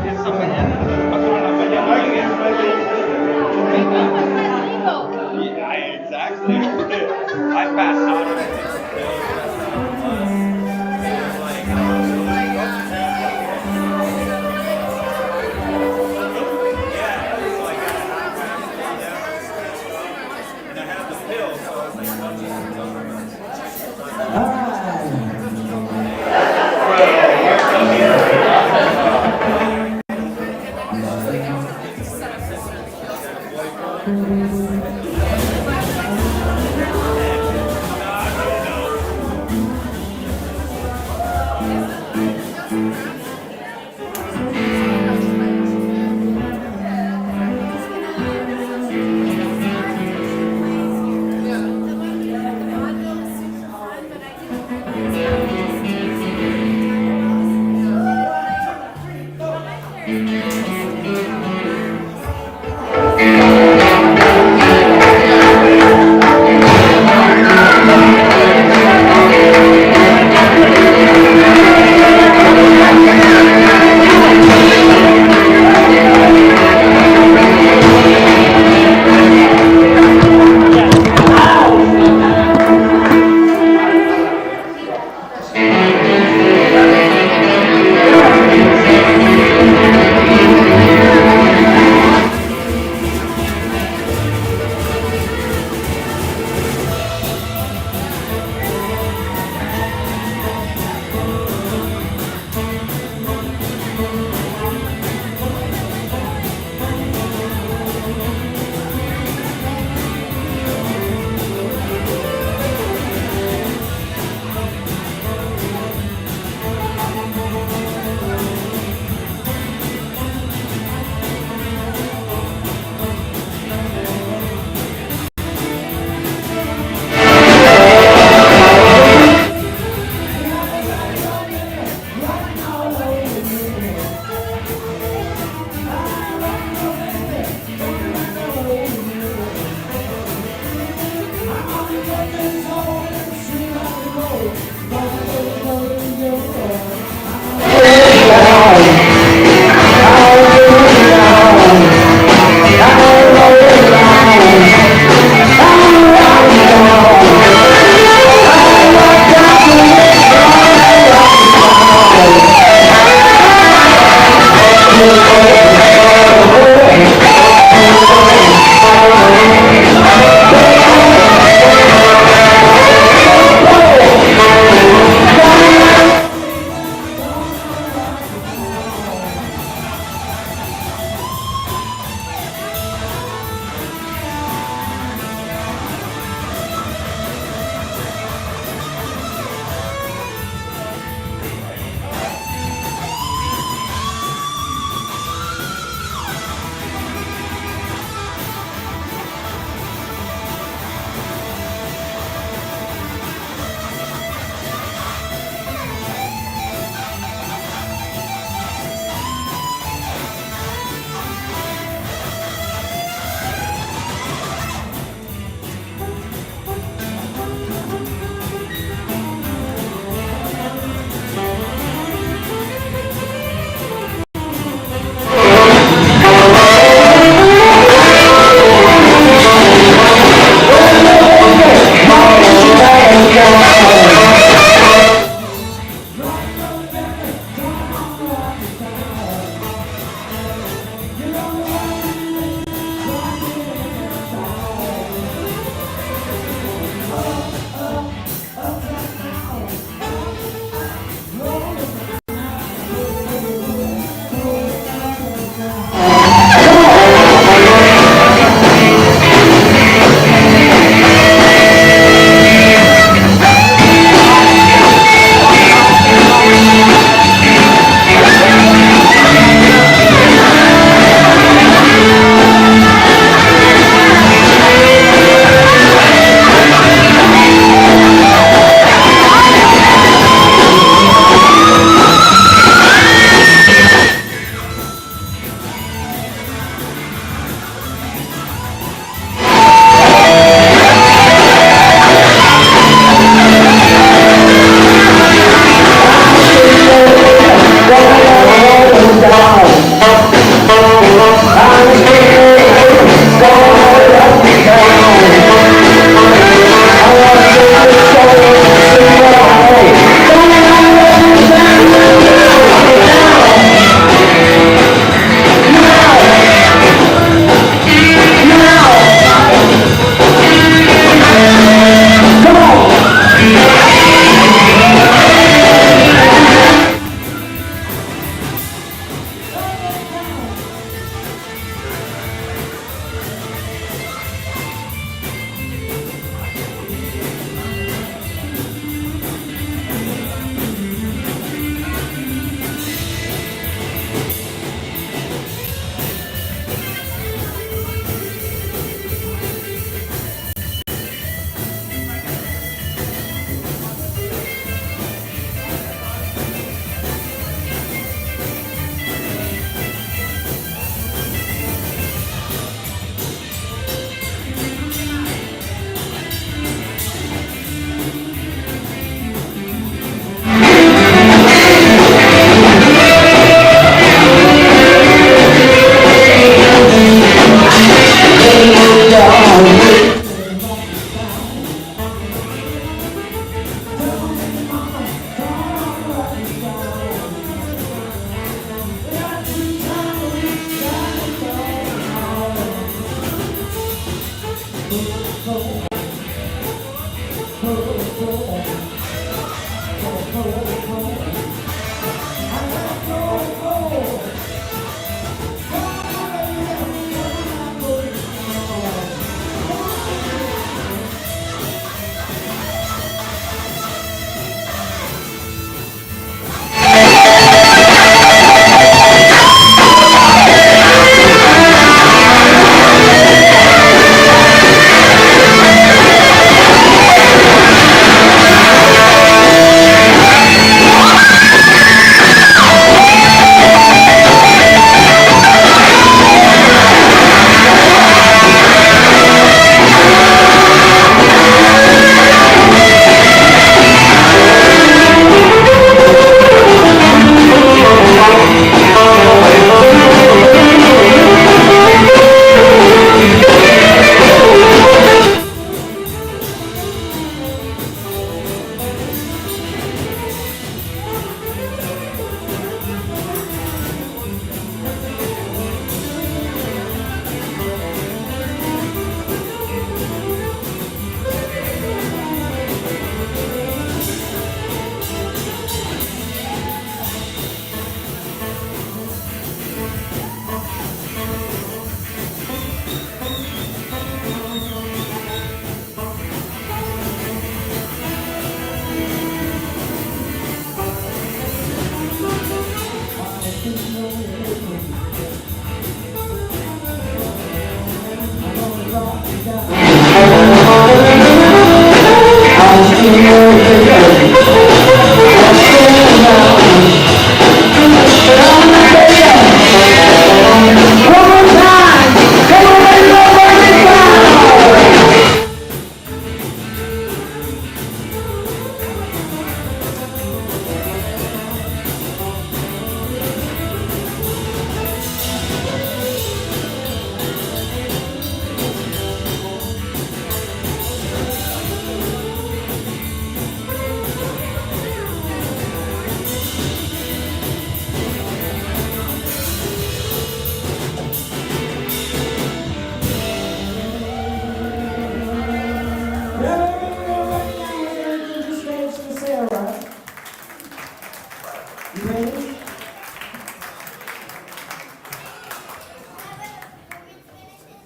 S1: Esa mañana, pasó la mañana yeah, exactly. I passed out on it.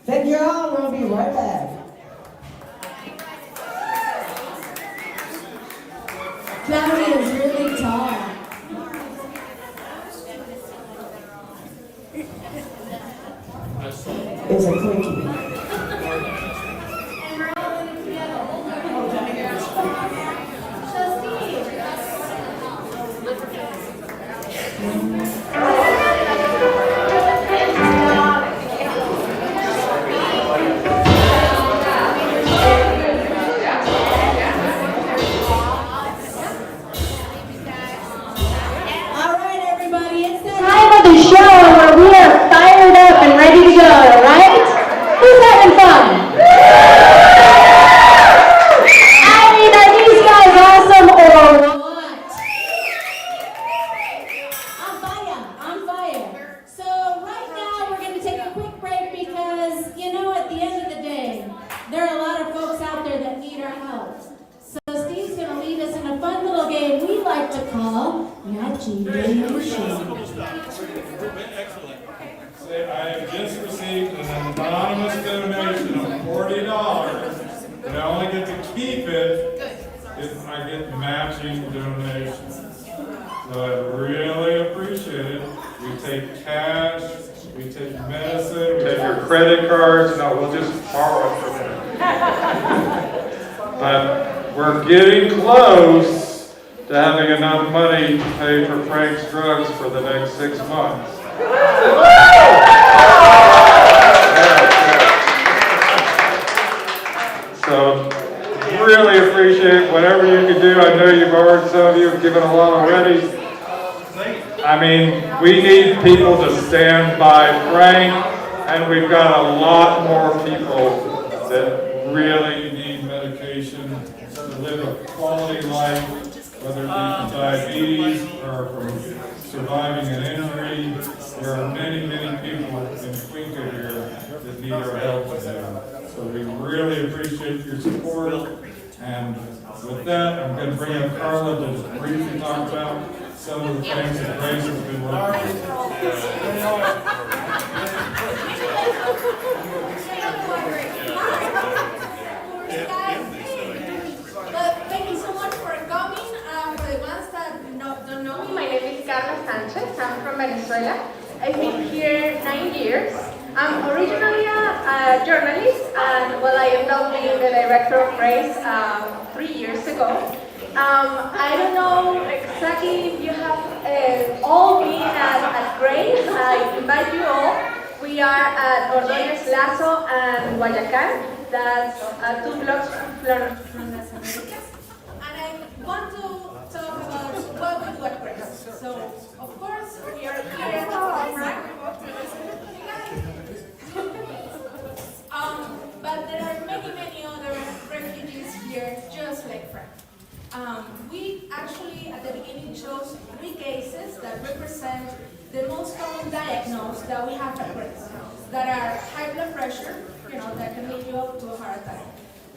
S18: Thank you all. We'll be right back.
S19: Claudia is really tall.
S18: It's a quickie.
S7: I have just received an anonymous donation of $40, but I only get to keep it if I get matching donations. So I really appreciate it. We take cash, we take medicine, we take your credit cards. No, we'll just borrow it from you. But we're getting close to having enough money to pay for Frank's drugs for the next 6 months. So, really appreciate whatever you can do. I know you've already, some of you have given a lot already. I mean, we need people to stand by Frank, and we've got a lot more people that really need medication to live a quality life, whether it be from diabetes or from surviving an injury. There are many, many people in Cuenca here that need our help today. So we really appreciate your support, and With that, I'm going to bring up Carla to just briefly talk about some of the things that Grace has been working
S3: Thank you so much for coming. For the ones that don't know me, my name is Carla Sanchez. I'm from Venezuela. I've been here 9 years. I'm originally a journalist, and well, I ended up being the director of Grace 3 years ago. I don't know exactly if you have all been at Grace. I invite you all. We are at Ordóñez Lazo and Guayacán. That's 2 blocks from Las Américas. And I want to talk about what we do at Grace. So, of course, we are here at Frank. But there are many other refugees here, just like Frank. We actually, at the beginning, chose 3 cases that represent the most common diagnosis that we have at Grace, that are high blood pressure, that can lead you up to a heart attack,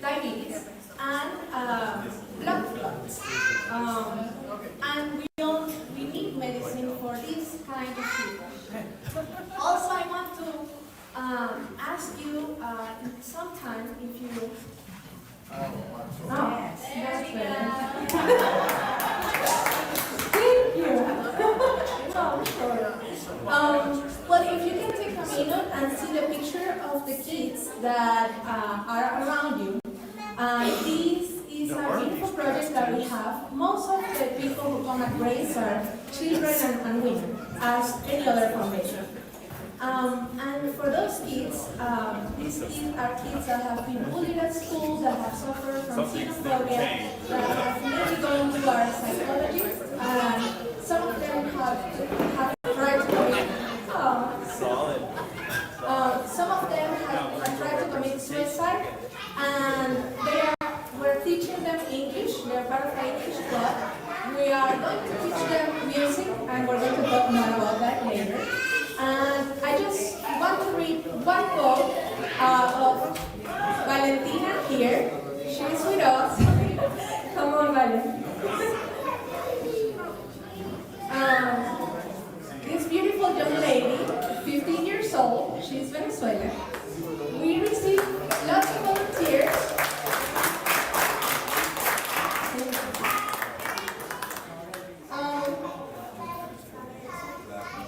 S3: diabetes, and blood clots. And we need medicine for this kind of people. Also, I want to ask you sometime if you... Thank you. Well, if you can take a minute and see the picture of the kids that are around you. This is a beautiful project that we have. Most of the people who come at Grace are children and women, as any other foundation. And for those kids, these kids are kids that have been bullied at school, that have suffered from xenophobia, that have maybe gone to our psychologist, and some of them have tried to commit some of them have tried to commit suicide, and we're teaching them English. They're part of our English club. We are going to teach them music, and we're going to talk more about that later. And I just want to read one quote of Valentina here. She's with us. Come on, Valen. This beautiful young lady, 15 years old, she's Venezuelan. We received lots of volunteers.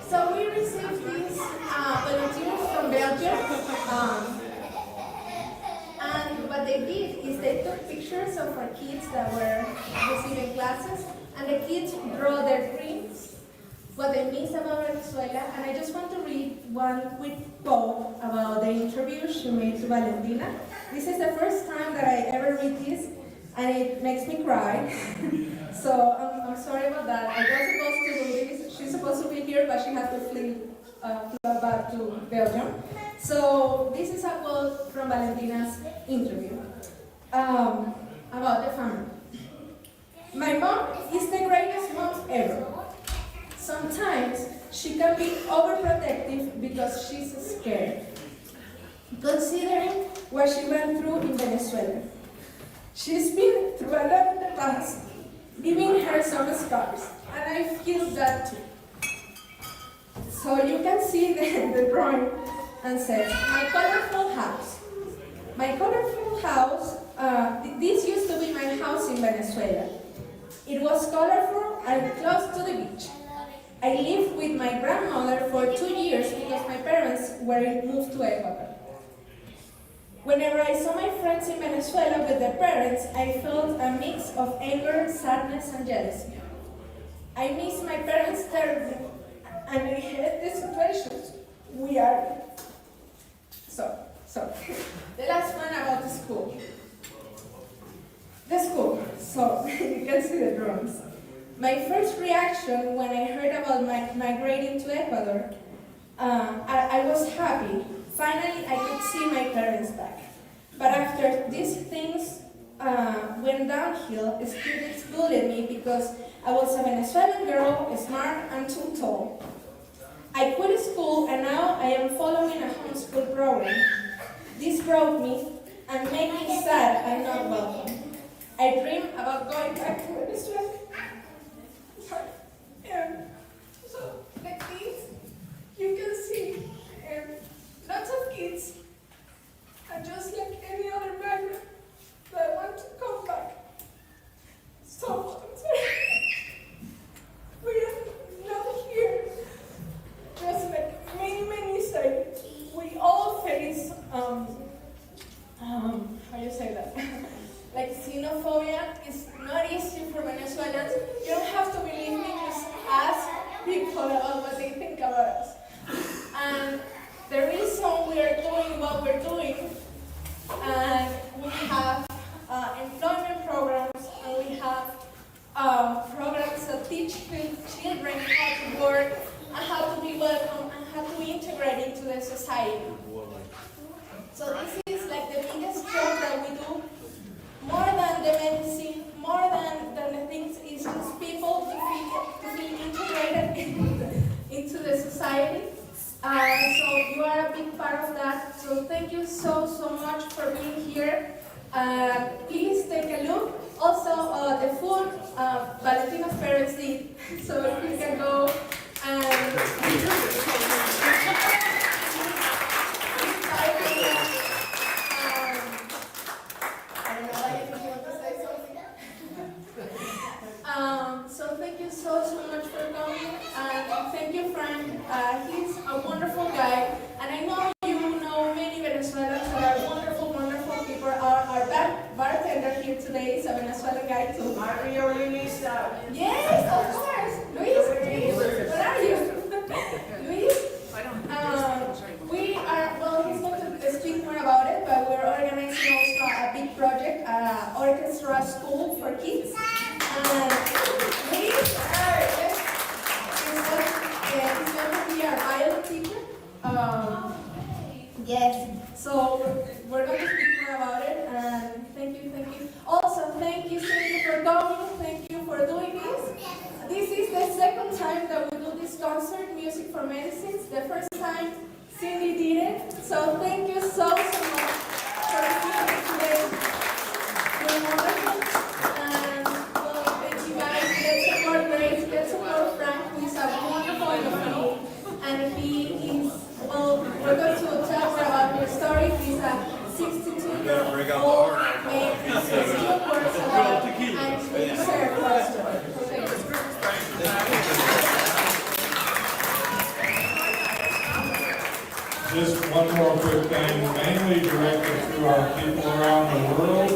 S3: So we received these volunteers from Belgium, and what they did is they took pictures of our kids that were receiving classes, and the kids draw their dreams, what they miss about Venezuela. And I just want to read one quick quote about the interview she made to Valentina. This is the first time that I ever read this, and it makes me cry. So I'm sorry about that. I was supposed to do this. She's supposed to be here, but she had to fly back to Belgium. So this is a quote from Valentina's interview about the family. My mom is the greatest mom ever. Sometimes she can be overprotective because she's scared, considering what she went through in Venezuela. She's been through a lot in the past, leaving her some scars, and I feel that too. So you can see the drawing and says, my colorful house. My colorful house, this used to be my house in Venezuela. It was colorful and close to the beach. I lived with my grandmother for 2 years because my parents were moved to Ecuador. Whenever I saw my friends in Venezuela with their parents, I felt a mix of anger, sadness, and jealousy. I miss my parents terribly, and I hate the situations we are in. So, the last one about the school. The school, so you can see the drawings. My first reaction when I heard about migrating to Ecuador, I was happy. Finally, I could see my parents back. But after these things went downhill, students bullied me because I was a Venezuelan girl, smart and too tall. I quit school and now I am following a homeschool program. This broke me and made me sad and not welcome. I dream about going back to Venezuela. So, like this, you can see lots of kids, and just like any other migrant that want to come back. So, we are not here just like many say. We all face, how you say that? Like xenophobia is not easy for Venezuelans. You don't have to believe me, just ask people about what they think about us. And the reason we are doing what we're doing, and we have employment programs, and we have programs that teach children how to work, and how to be welcome, and how to integrate into the society. So this is like the biggest job that we do. More than the medicine, more than the things, is just people to feel integrated into the society. So you are a big part of that. So thank you so much for being here. Please take a look. Also, the food Valentino Perez did. So if you can go and so thank you so much for coming, and thank you, Frank. He's a wonderful guy, and I know you know many Venezuelans that are wonderful people. Our bartender here today is a Venezuelan guy too. Mario Luisa. Yes, of course. Luis, where are you? Luis? We are, well, he's going to speak more about it, but we're organizing also a big project, orchestra school for kids. He's going to be our violin teacher. Yes, so we're going to speak more about it, and thank you. Also, thank you for coming, thank you for doing this. This is the second time that we do this concert, Music for Medicines. The first time Cindy did it, so thank you so much for being here today. You're wonderful, and well, thank you guys. Let's support Grace, let's support Frank, who is a wonderful employee, and he is, well, we're going to tell more about your story. He's a 62-year-old man, he's still works a lot, and he deserves us.
S7: Just one more quick thing, mainly directed to our people around the world.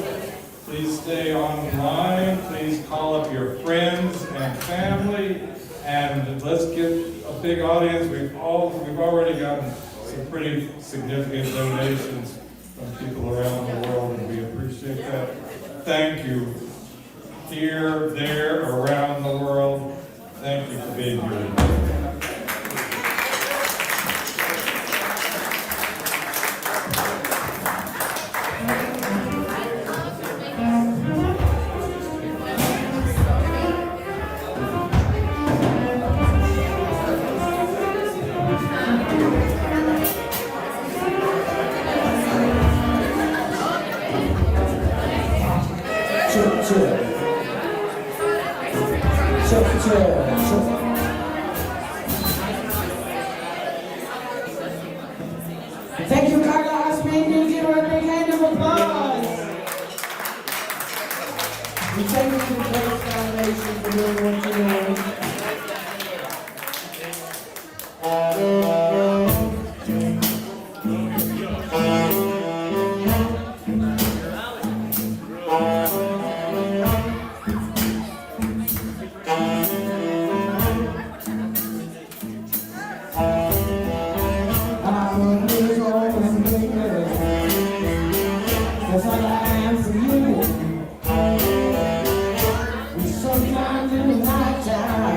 S7: Please stay online. Please call up your friends and family, and let's get a big audience. We've already gotten some pretty significant donations from people around the world, and we appreciate that. Thank you. Here, there, around the world. Thank you for being here.
S18: Thank you, Carla Osman. Give her a big hand of applause. We thank you to the Grace Foundation for doing what you're doing. That's all I am for you. We sometimes in the night time.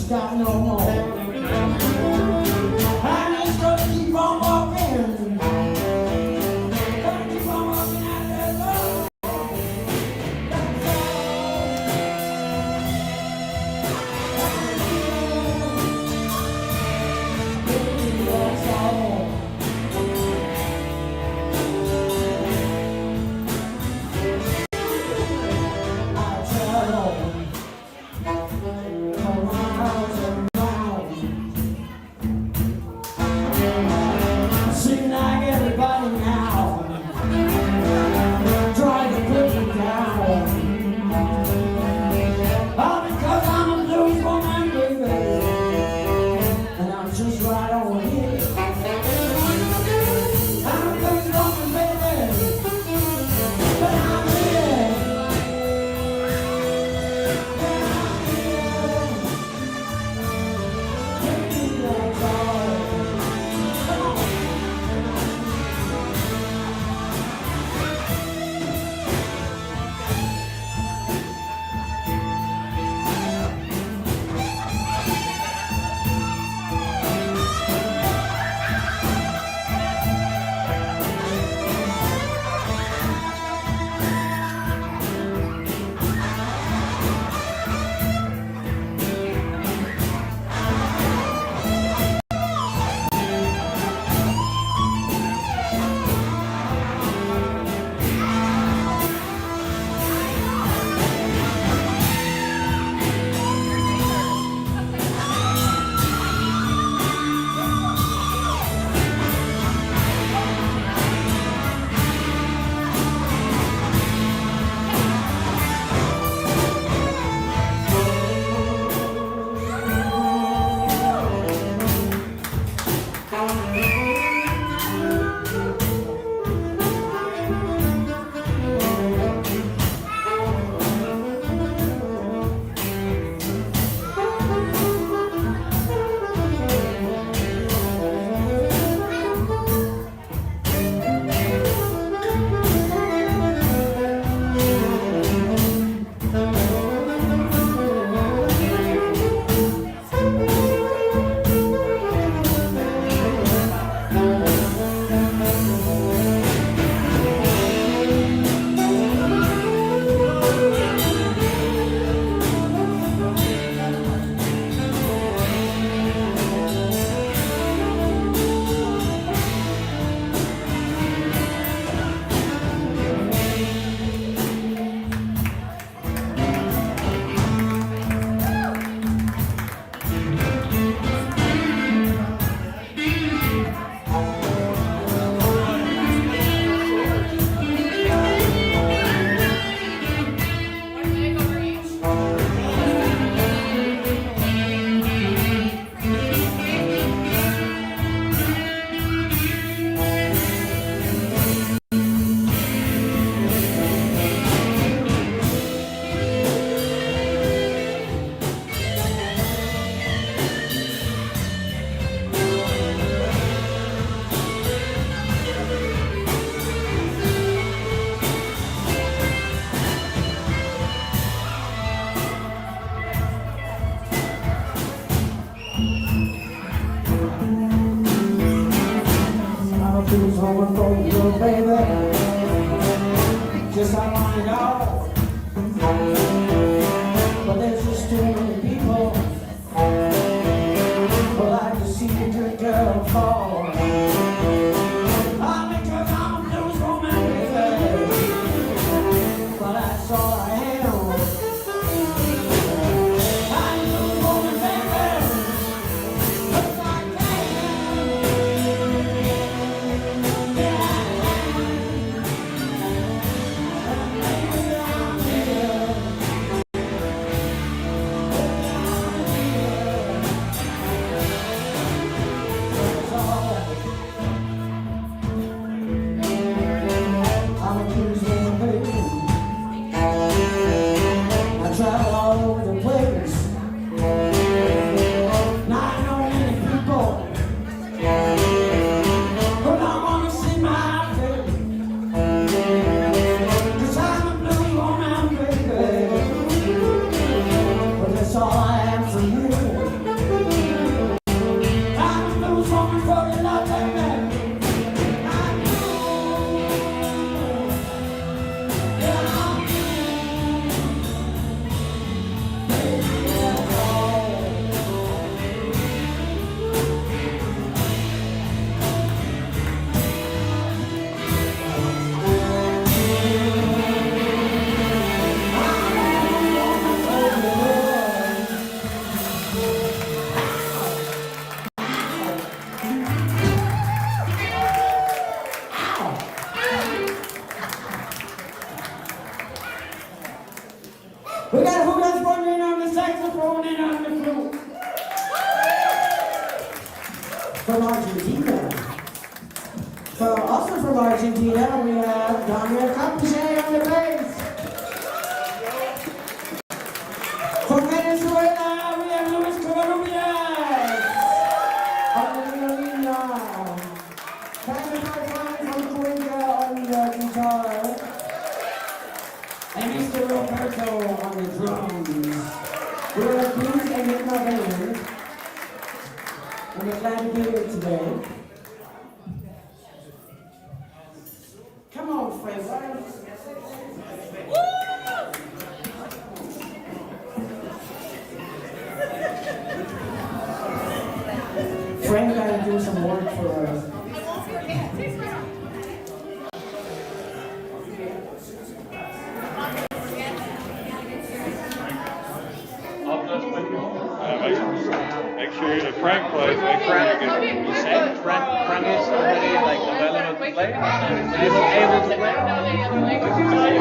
S18: stop no more. I'm just gonna keep on walking. Gonna keep on walking out that door. That's all. Seem like everybody now trying to put me down. All because I'm a blues woman, baby, and I'm just right on here. I'm a blues woman, baby, but I'm here. That's all. Who's home for you, baby? Just I want it all. But there's just too many people who like to see a good girl fall. All because I'm a blues woman, baby. But that's all I am. I'm a blues woman, baby. Cause I from Argentina. So also from Argentina, we have Daniel Capuchet on the bass. From Venezuela, we have Luis Covarrubias on the violin. Patrick Martin from Cuenca on the guitar. And Mr. Roberto on the drums. We're a blues and hip hop band. And we're glad to be here today. Come on, Frank. Frank got to do some work for us.
S7: Make sure if Frank plays, make sure you get
S1: You say Frank is already like available to play? Able to play?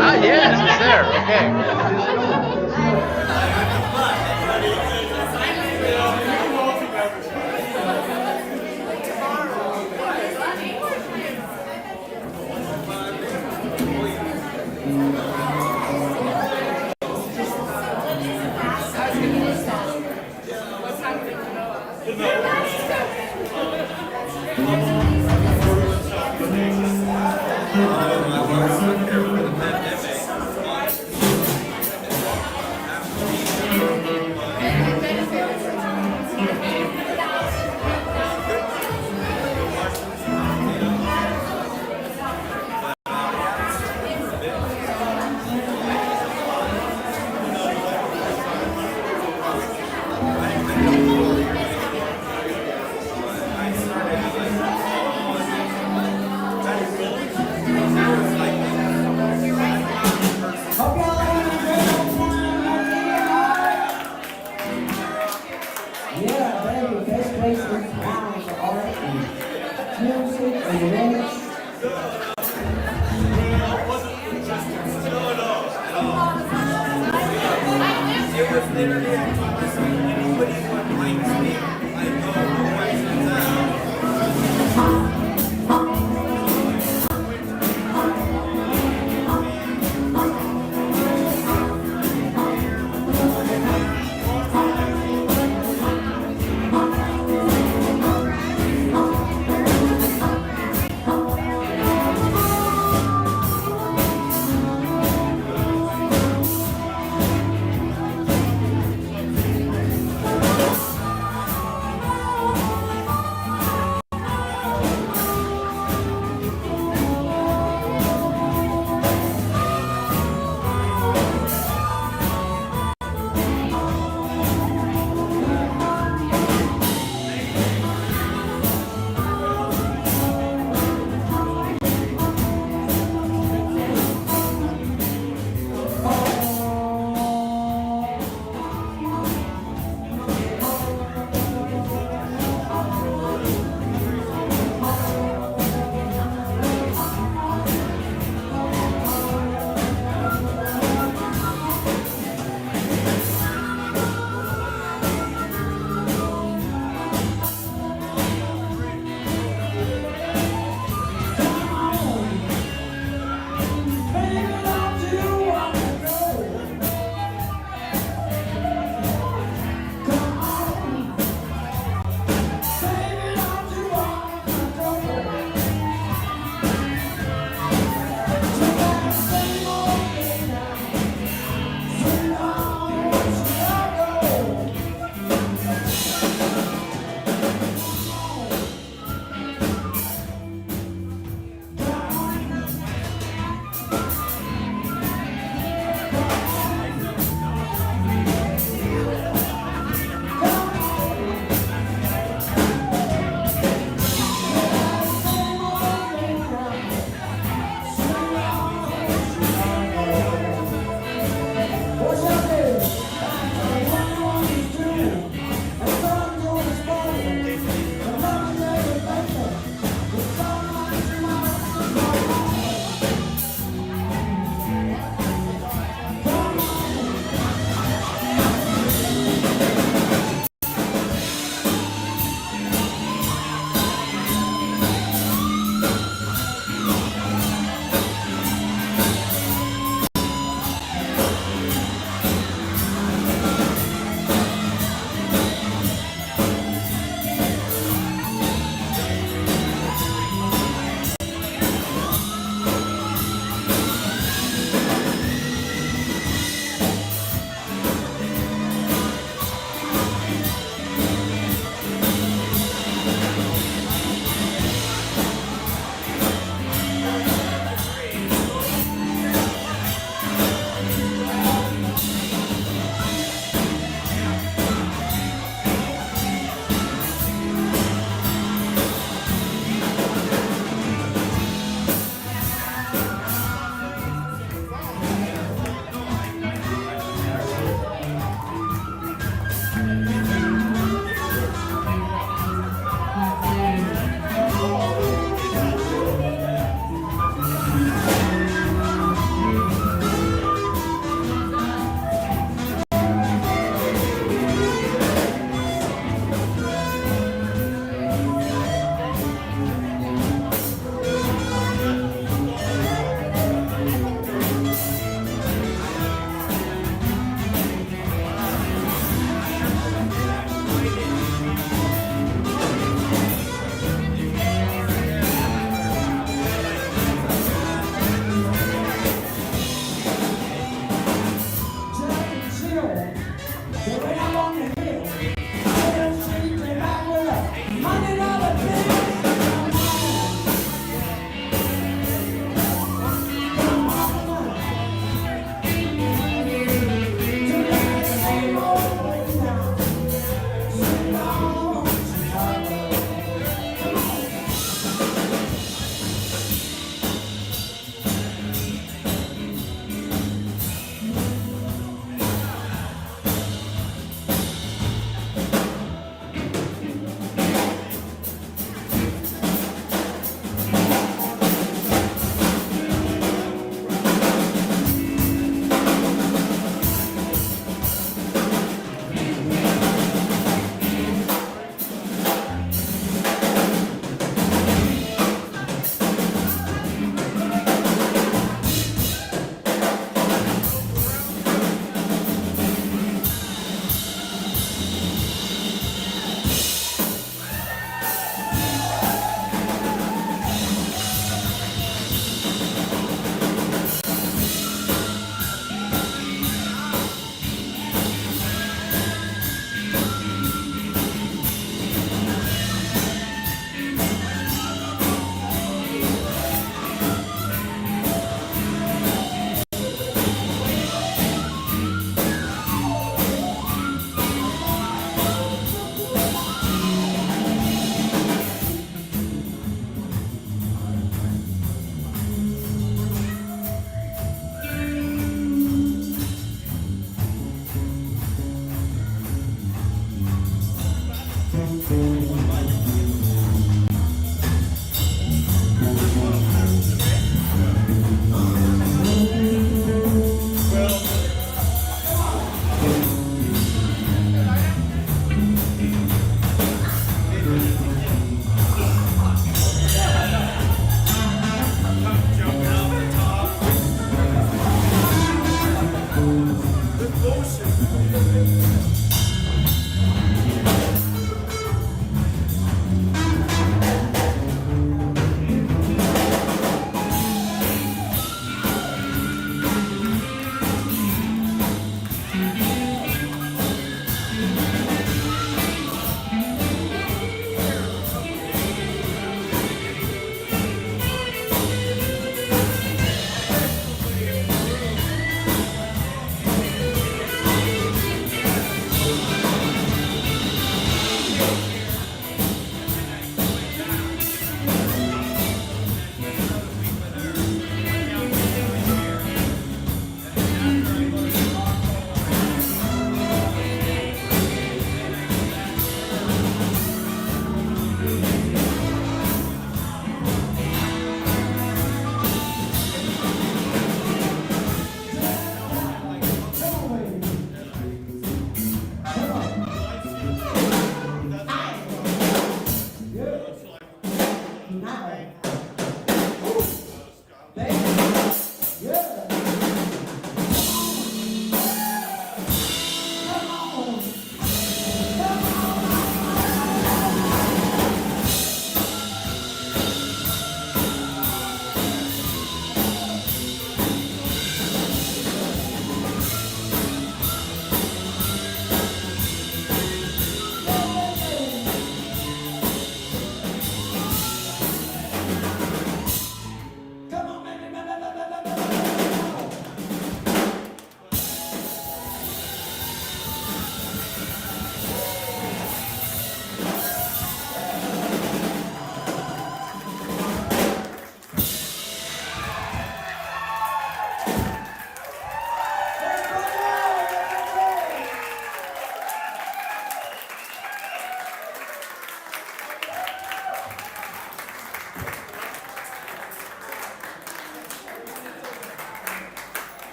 S1: Ah, yes, he's there. Okay.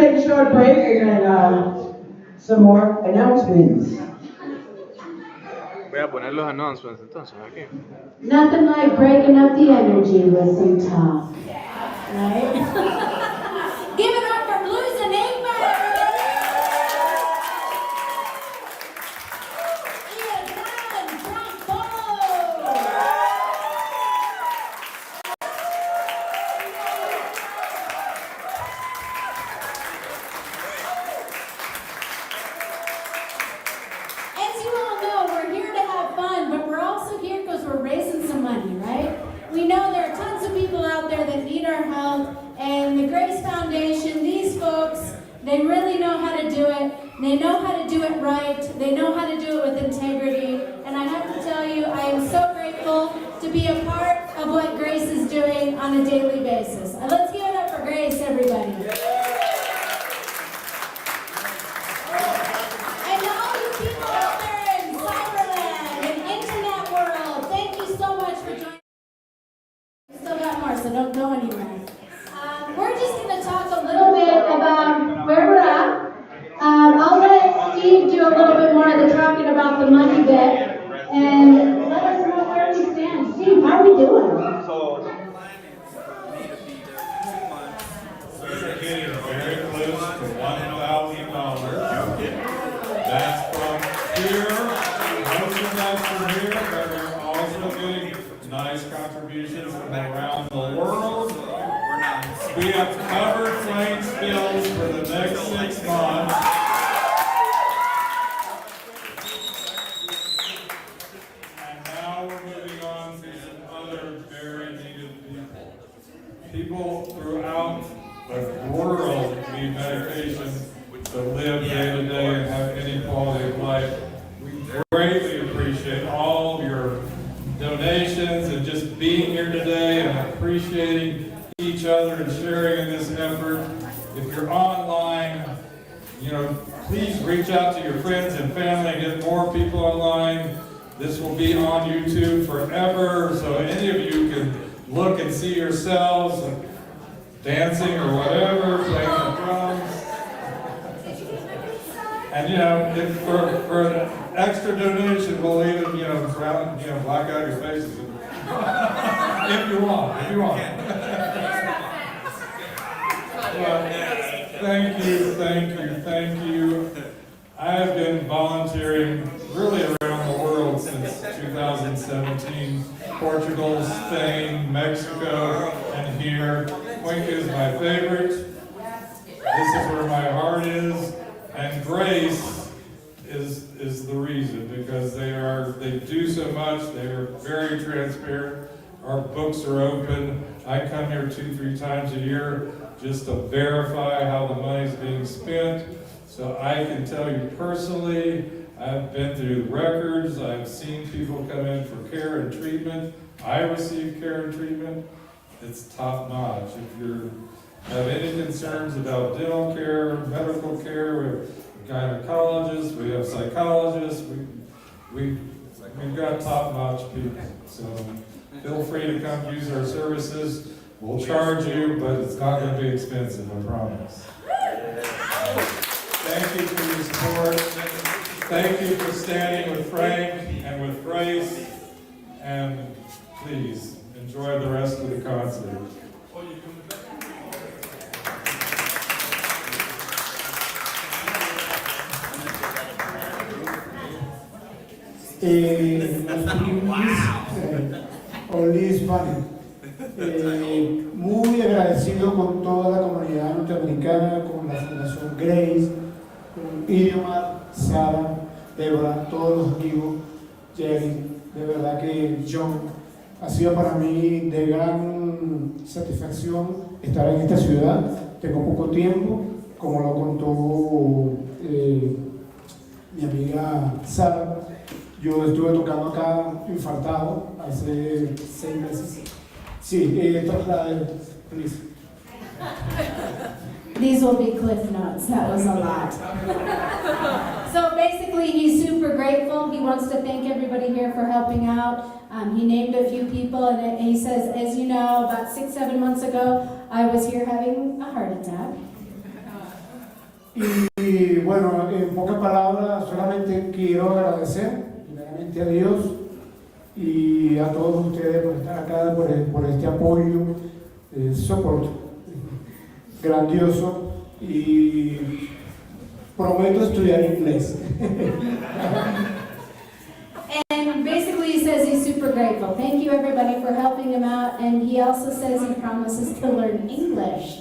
S18: take a short break and then some more announcements.
S1: Voy a poner los announcements entonces aquí.
S21: Nothing like breaking up the energy with some talk.
S19: Right? Give it up for Blues and Enigma! As you all know, we're here to have fun, but we're also here because we're raising some money, right? We know there are tons of people out there that need our help, and the Grace Foundation, these folks, they really know how to do it. They know how to do it right. They know how to do it with integrity. And I have to tell you, I am so grateful to be a part of what Grace is doing on a daily basis. Let's give it up for Grace, everybody. And to all you people out there in cyberland and internet world, thank you so much for joining. Still got more, so don't go anywhere. We're just going to talk a little bit about where we're at. I'll let Steve do a little bit more of the talking about the money bit, and let us know where we stand. Steve, how are we doing?
S7: We're getting very close to $1,000. That's from here. Most of that's from here, but we're also getting nice contributions from around the world. We have covered Flame's bills for the next 6 months. And now we're moving on to some other very needed people. People throughout the world need medication to live day to day and have any quality of life. We greatly appreciate all your donations and just being here today and appreciating each other and sharing in this effort. If you're online, please reach out to your friends and family and get more people online. This will be on YouTube forever, so any of you can look and see yourselves dancing or whatever, playing the drums. And if for an extra donation, we'll even black out your faces if you want. Well, thank you. I have been volunteering really around the world since 2017. Portugal, Spain, Mexico, and here. Cuenca is my favorite. This is where my heart is. And Grace is the reason, because they do so much. They are very transparent. Our books are open. I come here 2-3 times a year just to verify how the money's being spent. So I can tell you personally, I've been through records. I've seen people come in for care and treatment. I receive care and treatment. It's top notch. If you have any concerns about dental care, medical care, we have gynecologists, we have psychologists, we've got top notch people. So feel free to come use our services. We'll charge you, but it's not going to be expensive, I promise. Thank you for your support. Thank you for standing with Frank and with Grace. And please enjoy the rest of the concert.
S18: Only Spanish. Muy agradecido con toda la comunidad norteamericana, con la Fundación Grace, con Idiomar, Sara, Débora, todos los amigos, Jerry, de verdad que John, ha sido para mí de gran satisfacción estar en esta ciudad. Tengo poco tiempo, como lo contó mi amiga Sara. Yo estuve tocando acá infartado hace 6 meses. Sí, please.
S19: These will be cliff notes. That was a lot. So basically, he's super grateful. He wants to thank everybody here for helping out. He named a few people, and he says, as you know, about 6-7 months ago, I was here having a heart attack.
S18: Y bueno, en pocas palabras, solamente quiero agradecer primeramente a Dios y a todos ustedes por estar acá, por este apoyo, soporte grandioso, y prometo estudiar inglés.
S19: And basically he says he's super grateful. Thank you everybody for helping him out, and he also says he promises to learn English.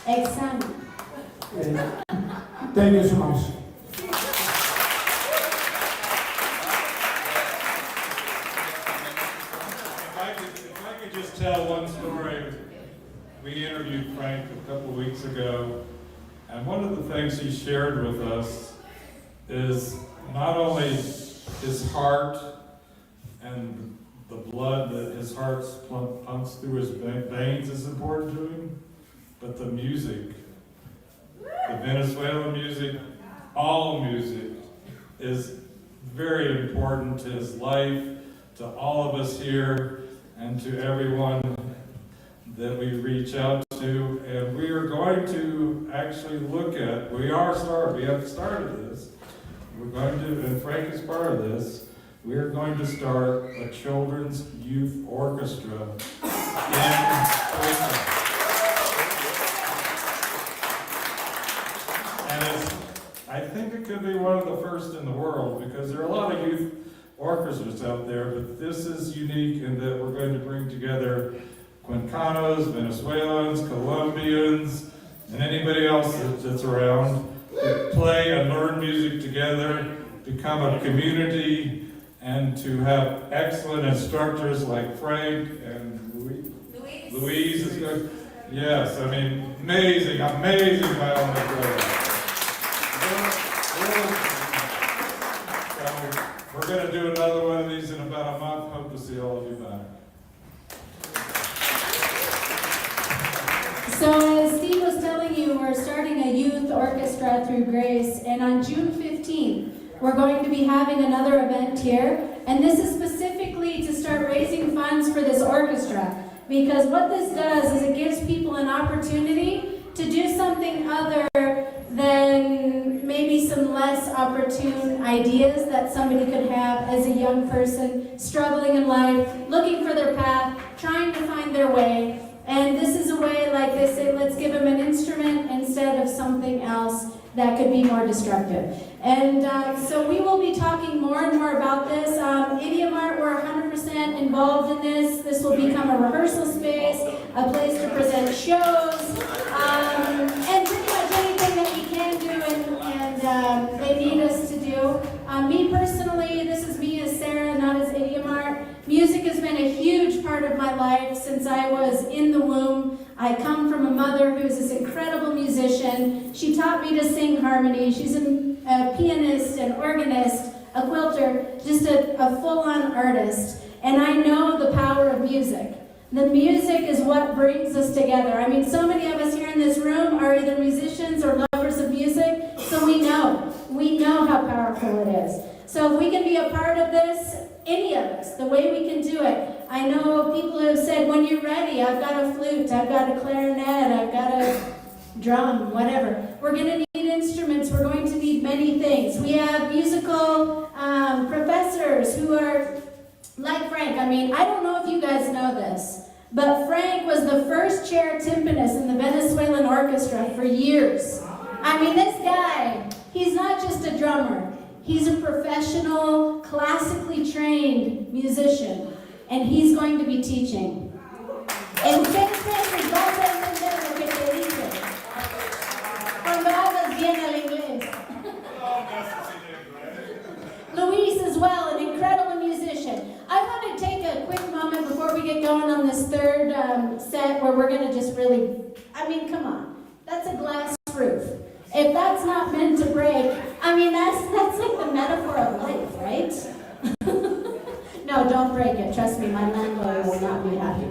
S19: Examen.
S18: Thank you so much.
S7: If I could just tell one story. We interviewed Frank a couple of weeks ago, and one of the things he shared with us is not only his heart and the blood that his heart pumps through his veins is important to him, but the music, the Venezuelan music, all music is very important to his life, to all of us here, and to everyone that we reach out to. And we are going to actually look at, we have started this, we're going to, and Frank is part of this, we are going to start a children's youth orchestra in Cuenca. I think it could be one of the first in the world, because there are a lot of youth orchestras out there, but this is unique in that we're going to bring together Cuencanos, Venezuelans, Colombians, and anybody else that's around to play and learn music together, become a community, and to have excellent instructors like Frank and Louise is good. Yes, I mean, amazing violin player. We're going to do another one of these in about a month. Hope to see all of you back.
S19: So as Steve was telling you, we're starting a youth orchestra through Grace, and on June 15th, we're going to be having another event here, and this is specifically to start raising funds for this orchestra, because what this does is it gives people an opportunity to do something other than maybe some less opportune ideas that somebody could have as a young person struggling in life, looking for their path, trying to find their way. And this is a way, like they say, let's give them an instrument instead of something else that could be more destructive. And so we will be talking more and more about this. Idiomart, we're 100% involved in this. This will become a rehearsal space, a place to present shows, and pretty much anything that we can do and they need us to do. Me personally, this is me as Sarah, not as Idiomart. Music has been a huge part of my life since I was in the womb. I come from a mother who is this incredible musician. She taught me to sing harmony. She's a pianist, an organist, a quilter, just a full-on artist. And I know the power of music. The music is what brings us together. I mean, so many of us here in this room are either musicians or lovers of music, so we know how powerful it is. So if we can be a part of this, any of us, the way we can do it. I know people who have said, when you're ready, I've got a flute, I've got a clarinet, I've got a drum, whatever. We're going to need instruments, we're going to need many things. We have musical professors who are like Frank. I mean, I don't know if you guys know this, but Frank was the first chair timpanist in the Venezuelan orchestra for years. I mean, this guy, he's not just a drummer. He's a professional, classically trained musician, and he's going to be teaching. Entonces, vas a entender lo que te dice. Cuando hablas bien el inglés. Luis as well, an incredible musician. I want to take a quick moment before we get going on this third set where we're going to just really, I mean, come on. That's a glass roof. If that's not meant to break, I mean, that's like the metaphor of life, right? No, don't break it. Trust me, my landlord will not be happy.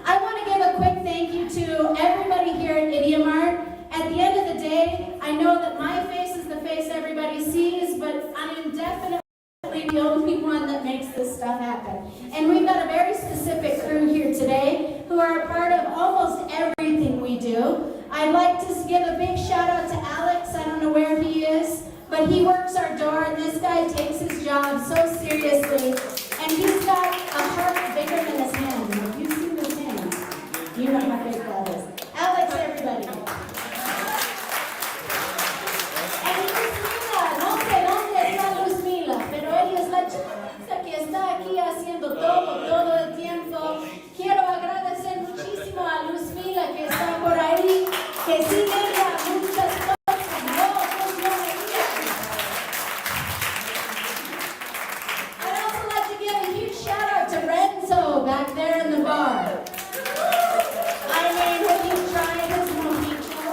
S19: I want to give a quick thank you to everybody here at Idiomart. At the end of the day, I know that my face is the face everybody sees, but I am definitely the only one that makes this stuff happen. And we've got a very specific crew here today who who are a part of almost everything we do. I'd like to give a big shout out to Alex. I don't know where he is, but he works our door, and this guy takes his job so seriously. And he's got a heart bigger than his hand. Have you seen his hand? You know how big that is. Alex, everybody. And Luzmila, no sé dónde está Luzmila, pero ella es la chica que está aquí haciendo todo el tiempo. Quiero agradecer muchísimo a Luzmila que está por ahí, que sin ella muchas cosas no funcionarían. I'd also like to give a huge shout out to Renzo back there in the bar. I mean, have you tried his mojito?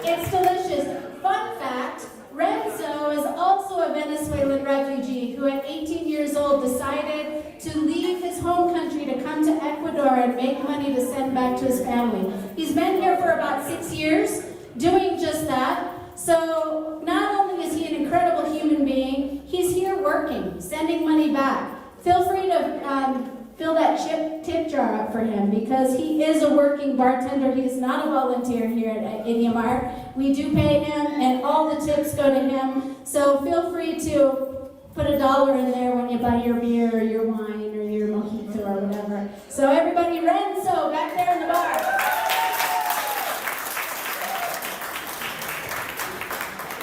S19: It's delicious. Fun fact, Renzo is also a Venezuelan refugee who at 18 years old decided to leave his home country to come to Ecuador and make money to send back to his family. He's been here for about 6 years doing just that. So not only is he an incredible human being, he's here working, sending money back. Feel free to fill that tip jar up for him because he is a working bartender. He is not a volunteer here at Idiamar. We do pay him and all the tips go to him. So feel free to put $1 in there when you buy your beer or your wine or your mojito or whatever. So everybody, Renzo back there in the bar.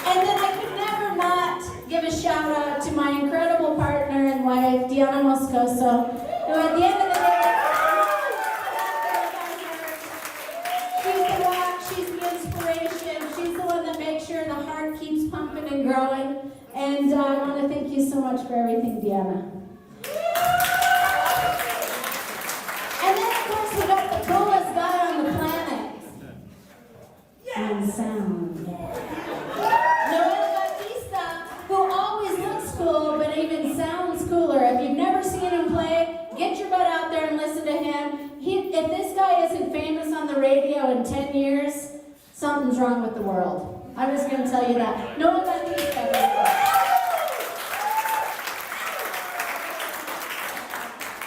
S19: And then I could never not give a shout out to my incredible partner and wife, Diana Moscoso, who at the end of the day, she's the rock, she's the inspiration, she's the one that makes sure the heart keeps pumping and growing. And I want to thank you so much for everything, Diana. And then, of course, we got the coolest guy on the planet. And sound. Noel Batista, who always looks cool, but even sounds cooler. If you've never seen him play, get your butt out there and listen to him. If this guy isn't famous on the radio in 10 years, something's wrong with the world. I'm just going to tell you that. Noel Batista.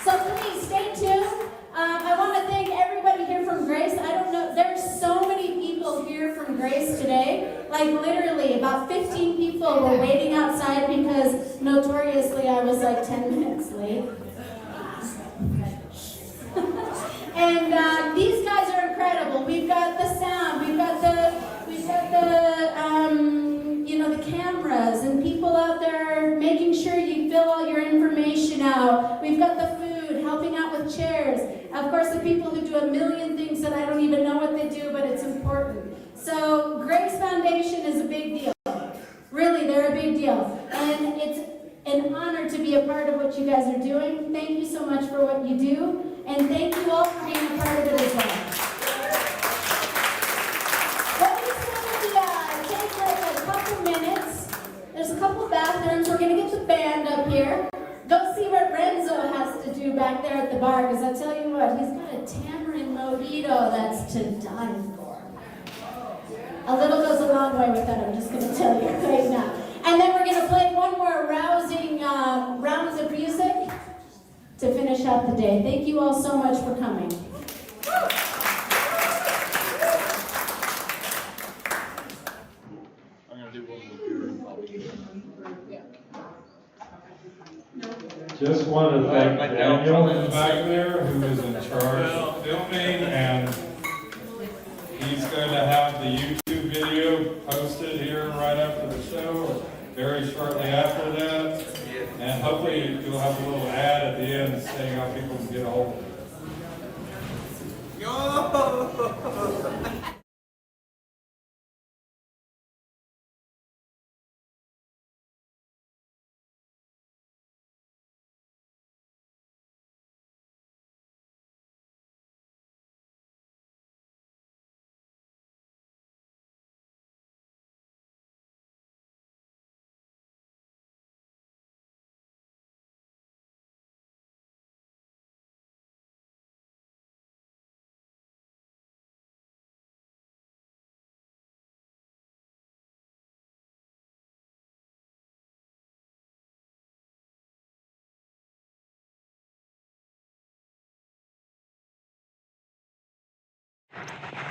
S19: So please, stay tuned. I want to thank everybody here from Grace. I don't know, there's so many people here from Grace today. Like literally, about 15 people were waiting outside because notoriously I was like 10 minutes late. And these guys are incredible. We've got the sound, we've got the the cameras and people out there making sure you fill all your information out. We've got the food, helping out with chairs. Of course, the people who do a million things that I don't even know what they do, but it's important. So Grace Foundation is a big deal. Really, they're a big deal. And it's an honor to be a part of what you guys are doing. Thank you so much for what you do. And thank you all for being a part of it as well. Let me take like a couple minutes. There's a couple bathrooms. We're going to get the band up here. Go see what Renzo has to do back there at the bar, because I tell you what, he's got a tamarind mojito that's to die for. A little goes a long way with that, I'm just going to tell you right now. And then we're going to play one more rousing rounds of music to finish out the day. Thank you all so much for coming.
S7: Just want to thank Daniel back there, who is in charge of filming, and he's going to have the YouTube video posted here right after the show, or very shortly after that. And hopefully you'll have a little ad at the end saying how people can get a hold of it.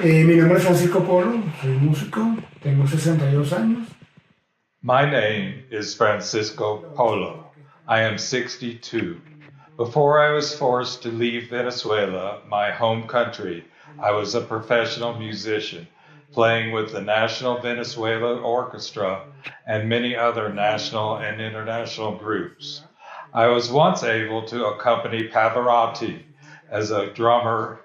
S2: Mi nombre es Francisco Polo, soy músico, tengo 62 años.
S7: My name is Francisco Polo. I am 62. Before I was forced to leave Venezuela, my home country, I was a professional musician, playing with the National Venezuela Orchestra and many other national and international groups. I was once able to accompany Pavarotti as a drummer,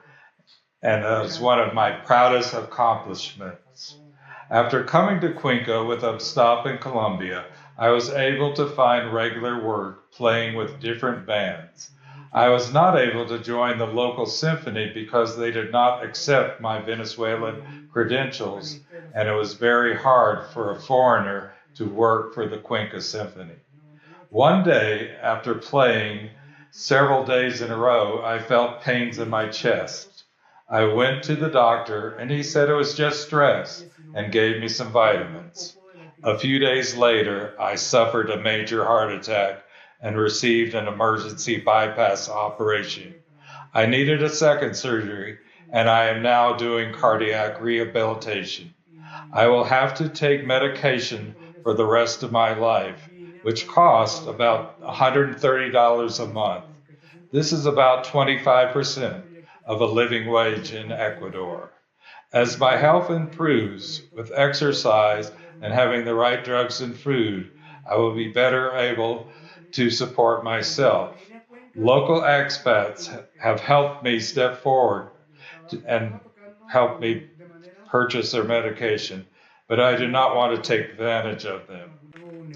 S7: and that was one of my proudest accomplishments. After coming to Cuenca with a stop in Colombia, I was able to find regular work playing with different bands. I was not able to join the local symphony because they did not accept my Venezuelan credentials, and it was very hard for a foreigner to work for the Cuenca Symphony. One day, after playing several days in a row, I felt pains in my chest. I went to the doctor, and he said it was just stress and gave me some vitamins. A few days later, I suffered a major heart attack and received an emergency bypass operation. I needed a second surgery, and I am now doing cardiac rehabilitation. I will have to take medication for the rest of my life, which costs about $130 a month. This is about 25% of a living wage in Ecuador. As my health improves with exercise and having the right drugs and food, I will be better able to support myself. Local expats have helped me step forward and help me purchase their medication, but I do not want to take advantage of them.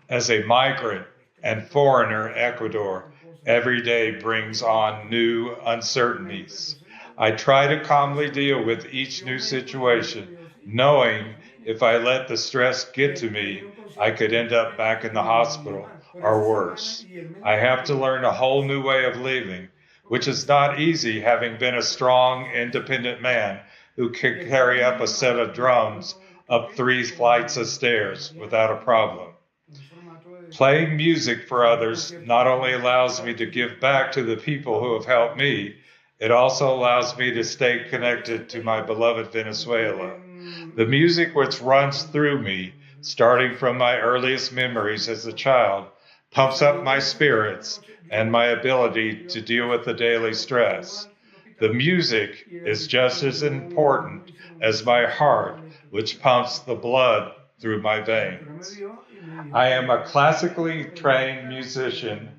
S7: As a migrant and foreigner in Ecuador, every day brings on new uncertainties. I try to calmly deal with each new situation, knowing if I let the stress get to me, I could end up back in the hospital or worse. I have to learn a whole new way of living, which is not easy, having been a strong, independent man who can carry up a set of drums up 3 flights of stairs without a problem. Playing music for others not only allows me to give back to the people who have helped me, it also allows me to stay connected to my beloved Venezuela. The music which runs through me, starting from my earliest memories as a child, pumps up my spirits and my ability to deal with the daily stress. The music is just as important as my heart, which pumps the blood through my veins. I am a classically trained musician,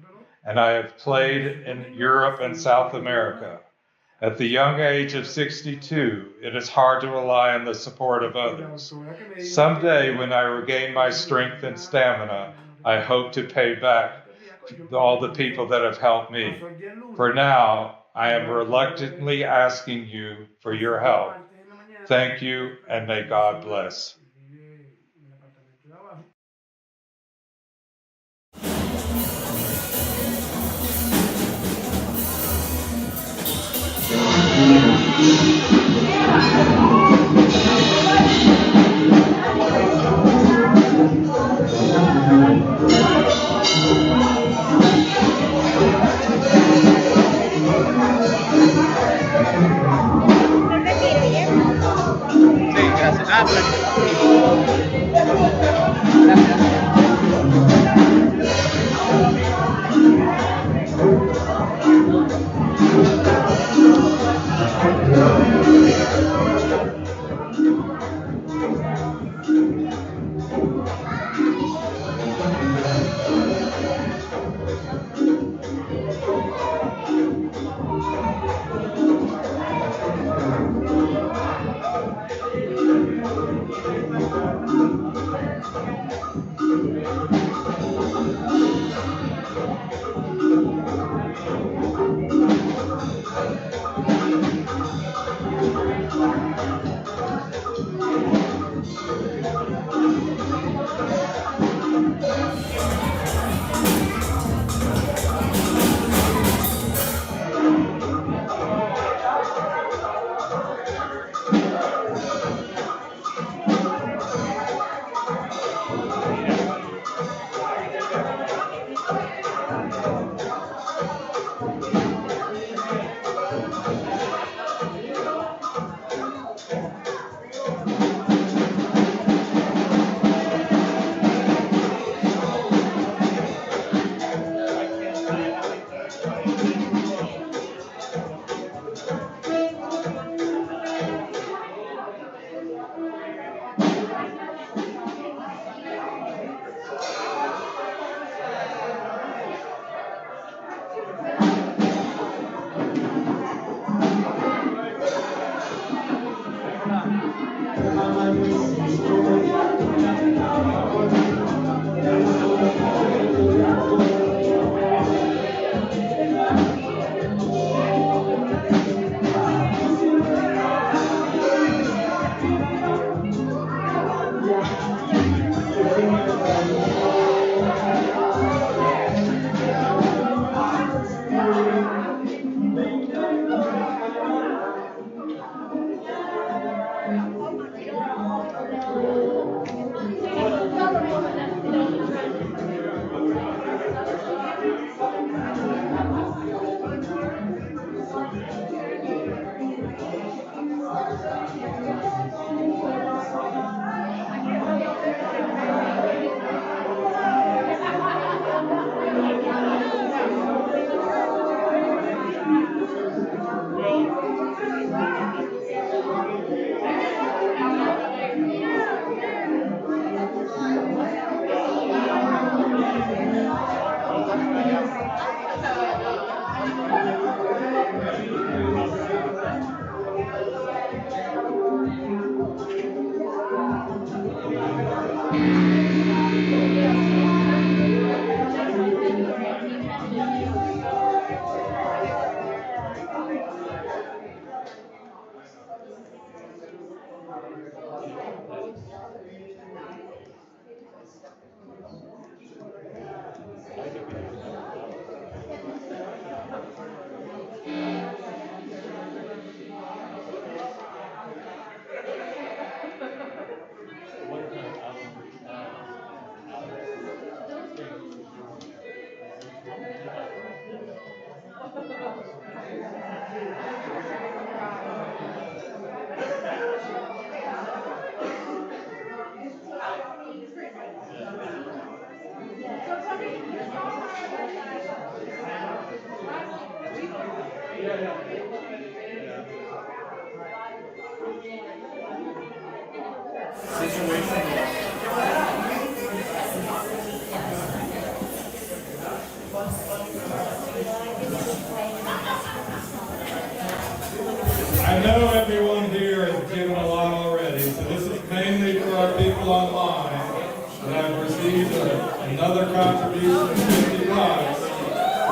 S7: and I have played in Europe and South America. At the young age of 62, it is hard to rely on the support of others. Someday, when I regain my strength and stamina, I hope to pay back all the people that have helped me. For now, I am reluctantly asking you for your help. Thank you, and may God bless. I know everyone here has given a lot already, so this is mainly for our people online that have received another contribution of $50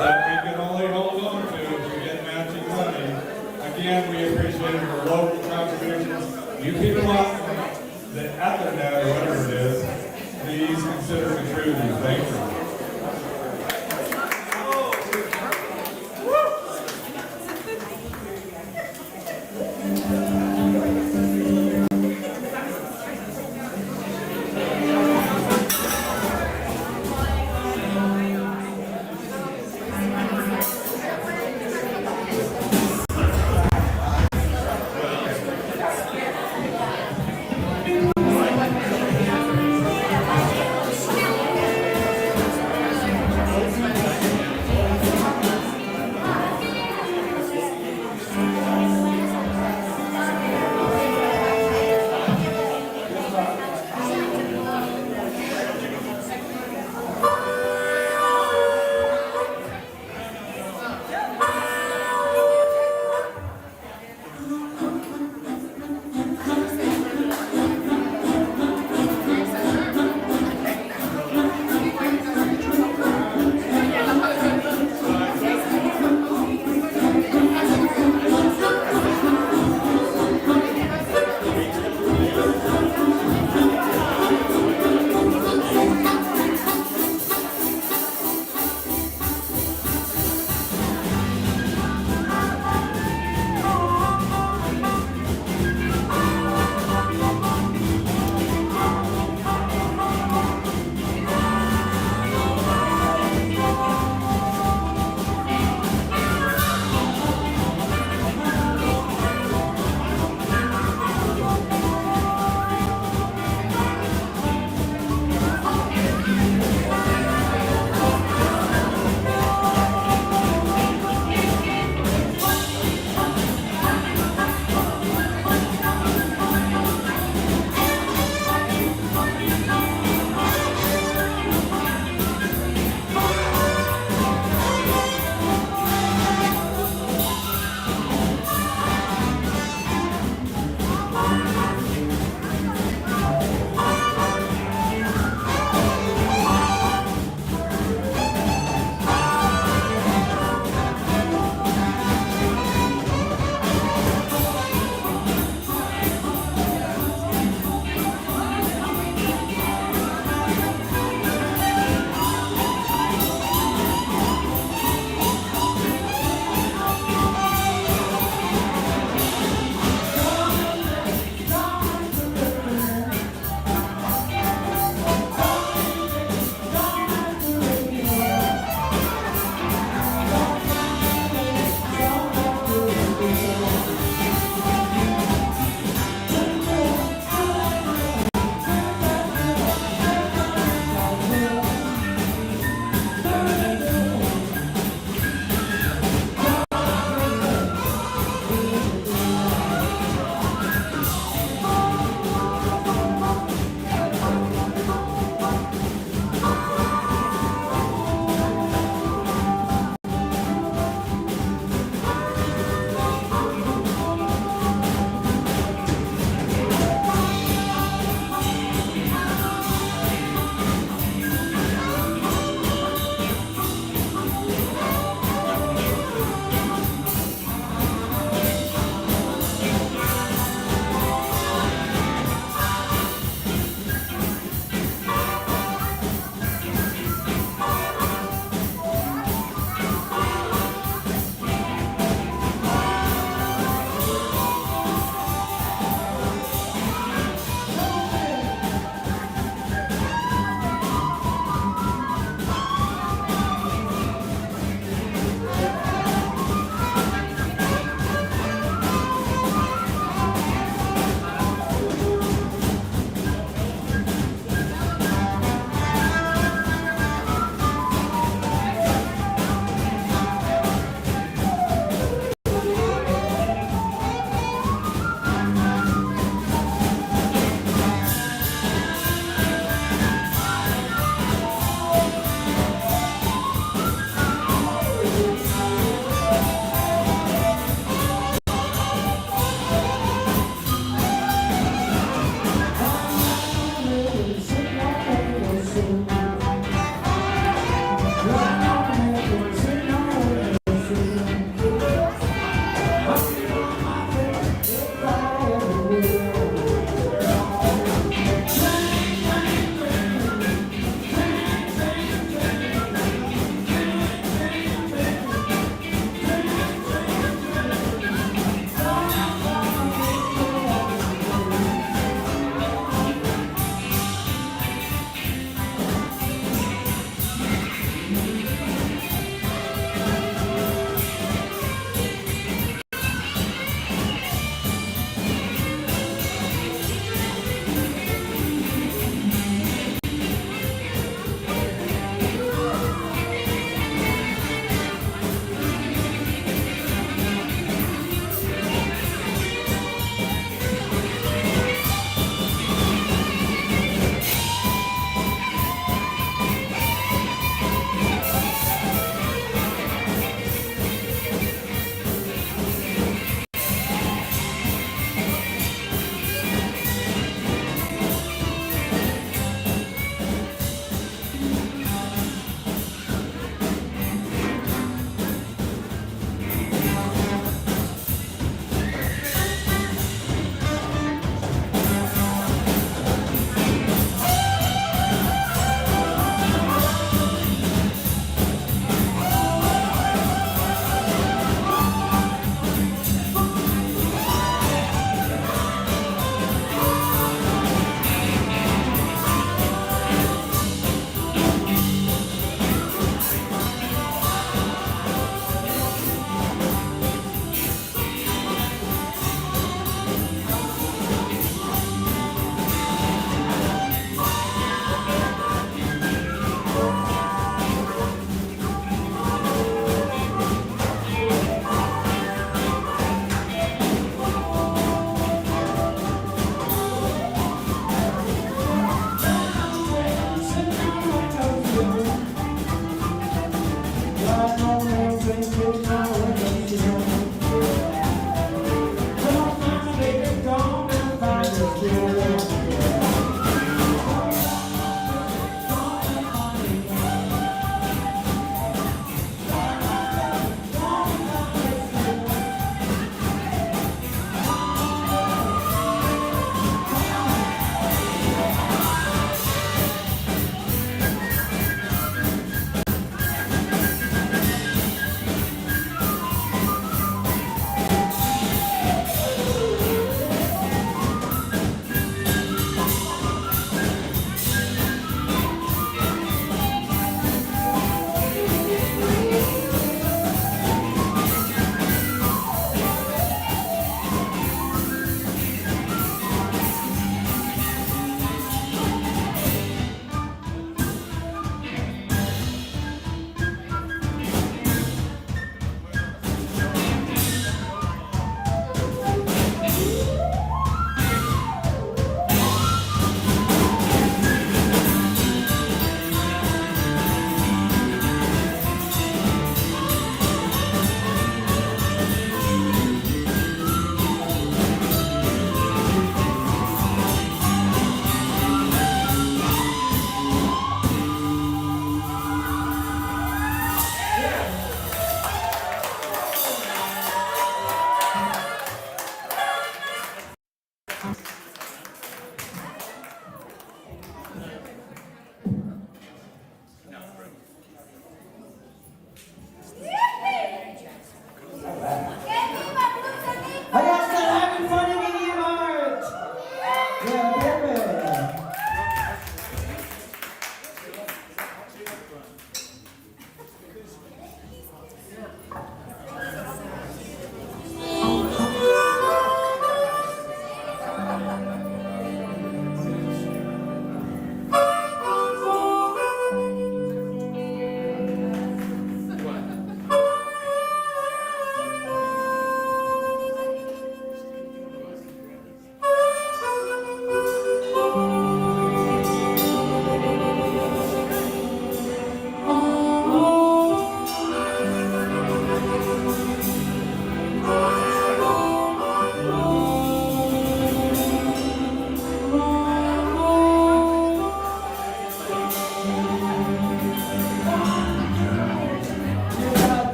S7: that we can only hold on to if we get matching money. Again, we appreciate your local contributions. You people on the Ethernet or whatever it is, please consider contributing. Thank you.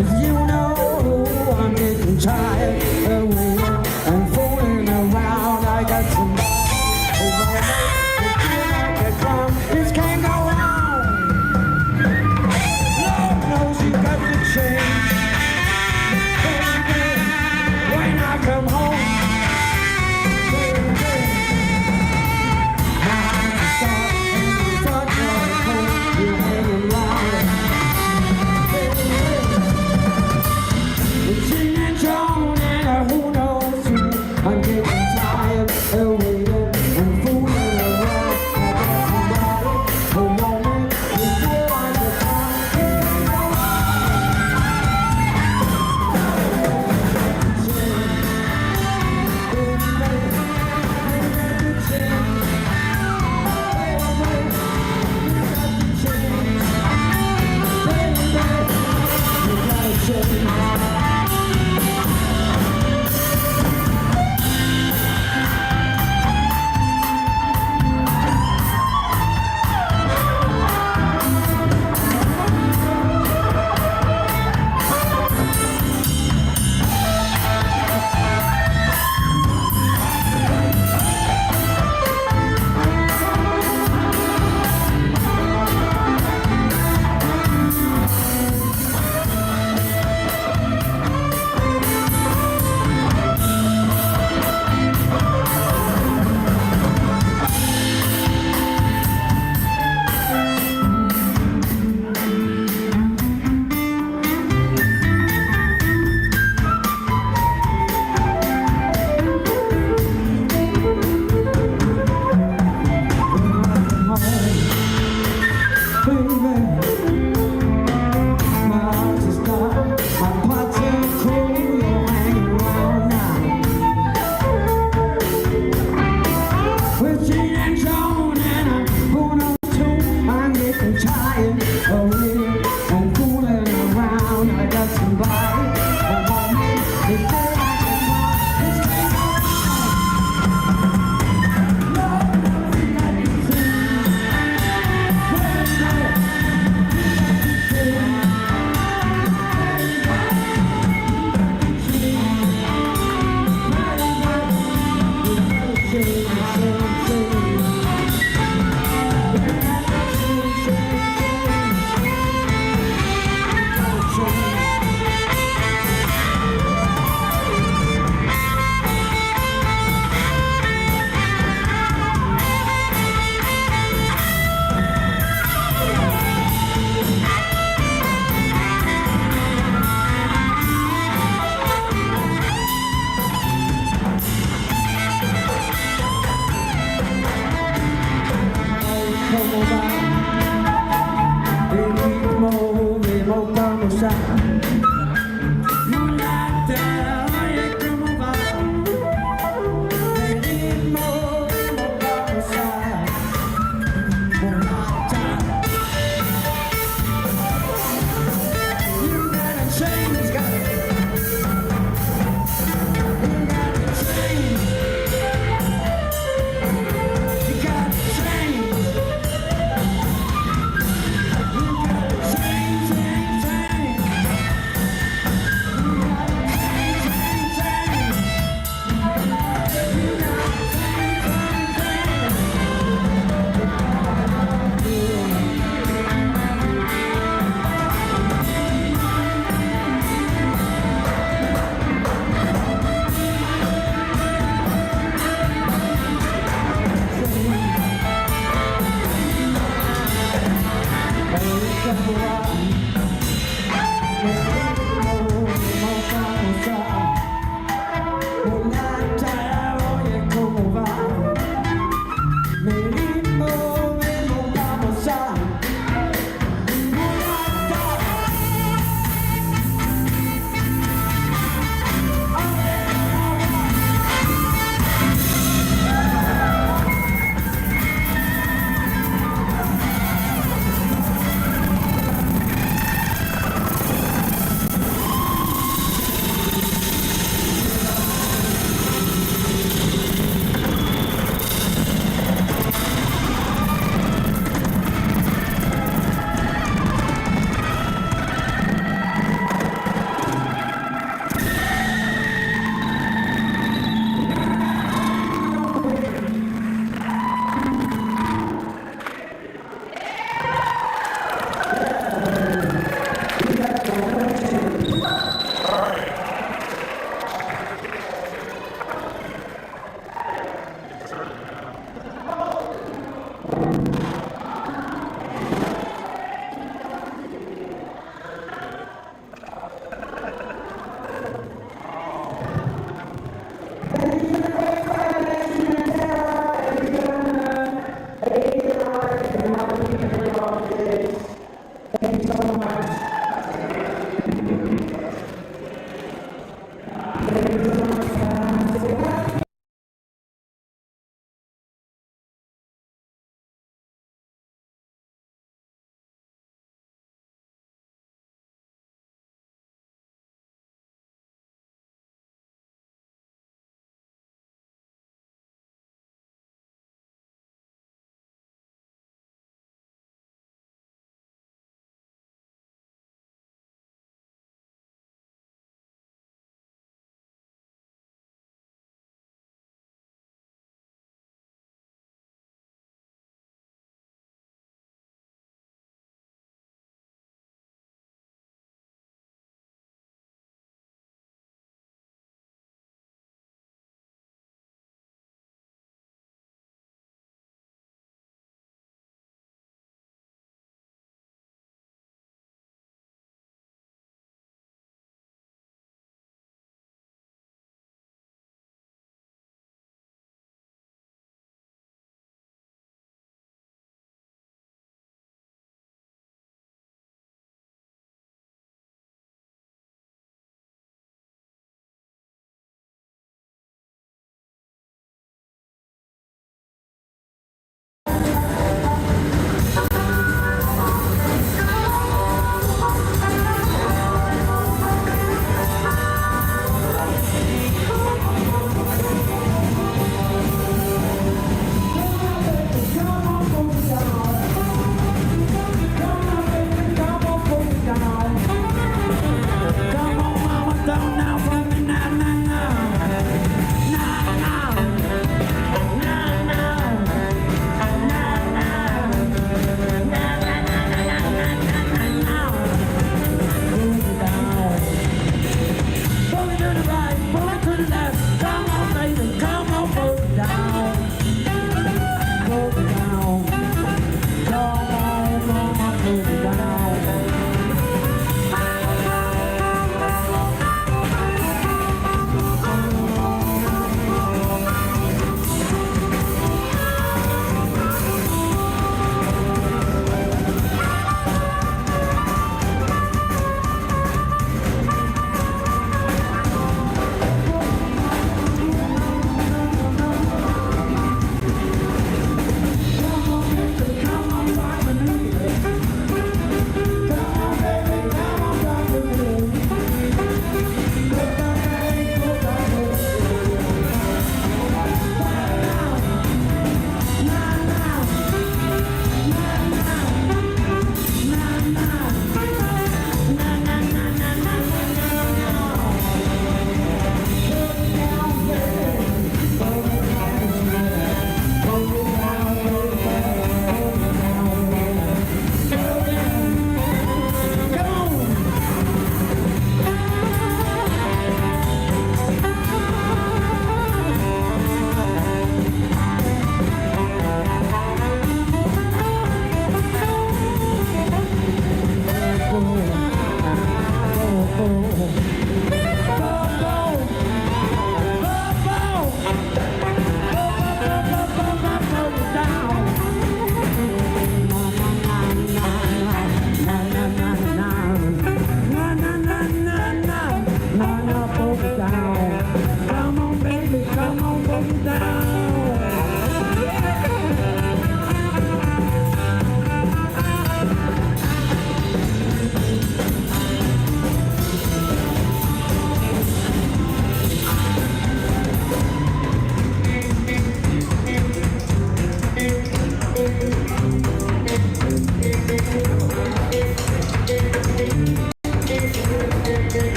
S18: You know I'm getting tired of waiting and fooling around. I got somebody who won't make me feel like a clown. This can't go on. Lord knows you got to change. Baby, when I come home, baby, my eyes start and you start going cold. You hang around. Sing and John and who knows who. I'm getting tired of waiting and fooling around. I got somebody who won't make me feel like a clown.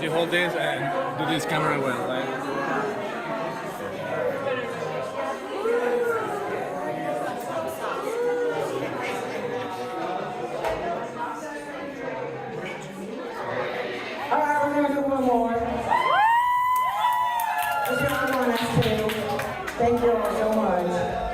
S1: You hold this and do this camera well, right?
S18: Alright, we're gonna do one more. This round one, that's two. Thank you all so much.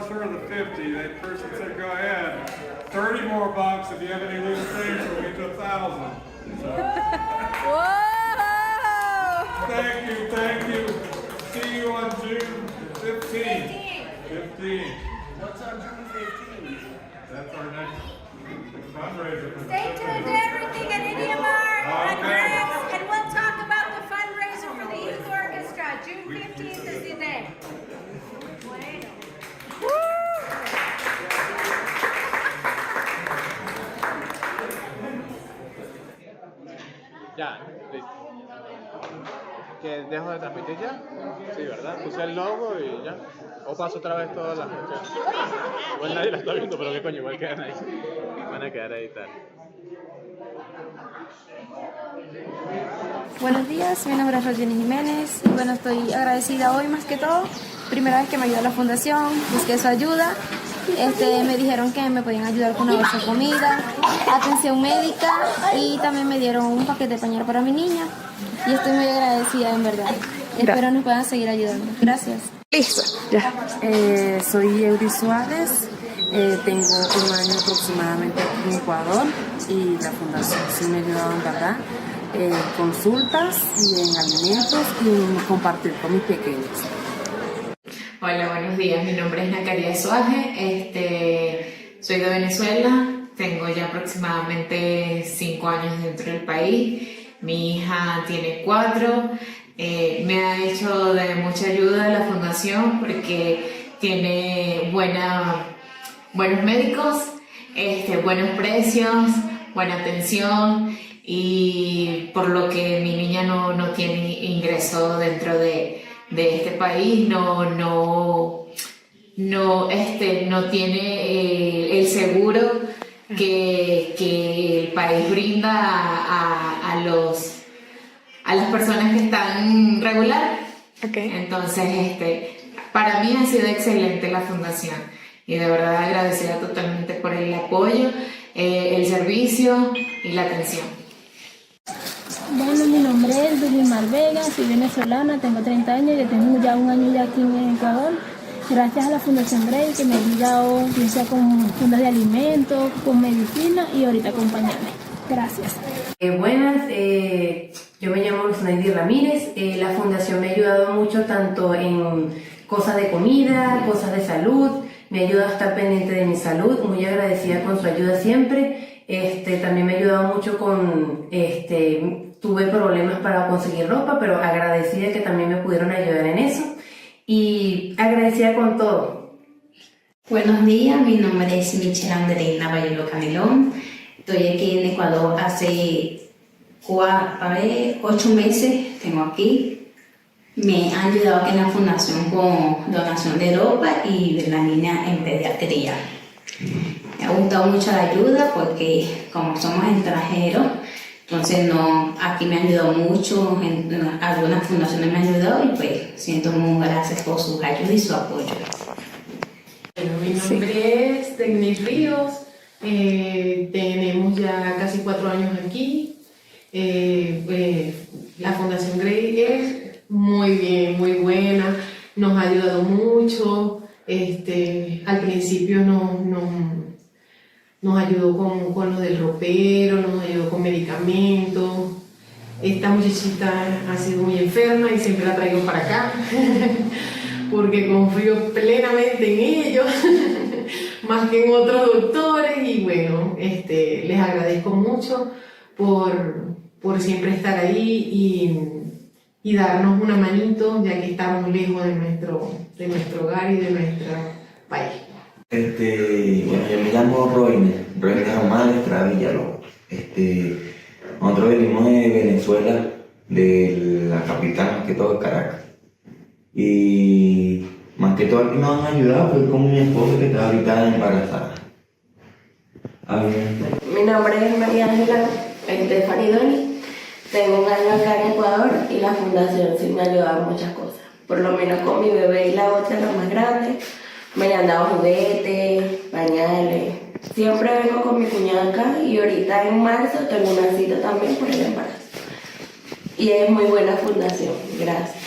S7: charge her the 50. That person said, go ahead. 30 more bucks. If you have any loose change, we'll get to 1,000. Thank you. See you on June 15th. 15.
S18: What's on June 15th?
S7: That's our next fundraiser.
S19: Stay tuned to everything at India Mart and Greg's, and we'll talk about the fundraiser for the youth orchestra. June 15th is the day.
S1: Ya, listo. ¿Que dejo de transmitir ya? Sí, ¿verdad? Puse el logo y ya. O paso otra vez todas las cuestiones. Igual nadie la está viendo, pero qué coño, igual quedan ahí. Van a quedar ahí tal.
S9: Buenos días, mi nombre es Rosini Jiménez y bueno, estoy agradecida hoy más que todo. Primera vez que me ayudó la fundación, busqué su ayuda. Me dijeron que me podían ayudar con una bolsa de comida, atención médica y también me dieron un paquete de pañal para mi niña. Y estoy muy agradecida, en verdad. Espero nos puedan seguir ayudando. Gracias.
S10: Listo, ya. Soy Euris Suárez, tengo un año aproximadamente aquí en Ecuador y la fundación sí me ha ayudado en verdad en consultas y en alimentos y en compartir con mis pequeños.
S11: Hola, buenos días. Mi nombre es Nakaria Soaje. Soy de Venezuela. Tengo ya aproximadamente 5 años dentro del país. Mi hija tiene 4. Me ha hecho de mucha ayuda la fundación porque tiene buenos médicos, buenos precios, buena atención y por lo que mi niña no tiene ingreso dentro de este país, no tiene el seguro que el país brinda a las personas que están regular. Entonces, para mí ha sido excelente la fundación y de verdad agradecida totalmente por el apoyo, el servicio y la atención.
S12: Bueno, mi nombre es Dulmar Vega, soy venezolana, tengo 30 años y tengo ya un año ya aquí en Ecuador. Gracias a la Fundación Grey que me ha ayudado, ya sea con fundas de alimentos, con medicina y ahorita con pañales. Gracias.
S13: Buenas, yo me llamo Luzanaidy Ramírez. La fundación me ha ayudado mucho tanto en cosas de comida, cosas de salud. Me ha ayudado a estar pendiente de mi salud, muy agradecida con su ayuda siempre. También me ha ayudado mucho con, tuve problemas para conseguir ropa, pero agradecida que también me pudieron ayudar en eso. Y agradecida con todo.
S14: Buenos días, mi nombre es Michelle Andreina Bayelo Canelón. Estoy aquí en Ecuador hace 8 meses, tengo aquí. Me han ayudado aquí en la fundación con donación de ropa y de la niña en pediatría. Me ha gustado mucho la ayuda porque como somos extranjeros, entonces aquí me han ayudado mucho, algunas fundaciones me han ayudado y pues siento muy gracias por su ayuda y su apoyo.
S15: Bueno, mi nombre es Tecnis Ríos, tenemos ya casi 4 años aquí. La Fundación Grey es muy bien, muy buena, nos ha ayudado mucho. Al principio nos ayudó con lo del ropero, nos ayudó con medicamentos. Esta muchachita ha sido muy enferma y siempre la traigo para acá porque confío plenamente en ellos más que en otros doctores y bueno, les agradezco mucho por siempre estar ahí y darnos una manito ya que estamos lejos de nuestro hogar y de nuestro país.
S16: Bueno, yo me llamo Roiner Román Estrada Villalobos. Nosotros venimos de Venezuela, de la capital, más que todo de Caracas. Y más que todo aquí nos han ayudado fue con mi esposa que está ahorita embarazada.
S17: Mi nombre es María Ángela Faridoni. Tengo un año acá en Ecuador y la fundación sí me ha ayudado en muchas cosas. Por lo menos con mi bebé y la otra, la más grande, me han dado juguetes, pañales. Siempre vengo con mi cuñada acá y ahorita en marzo tengo una cita también por el embarazo. Y es muy buena fundación. Gracias.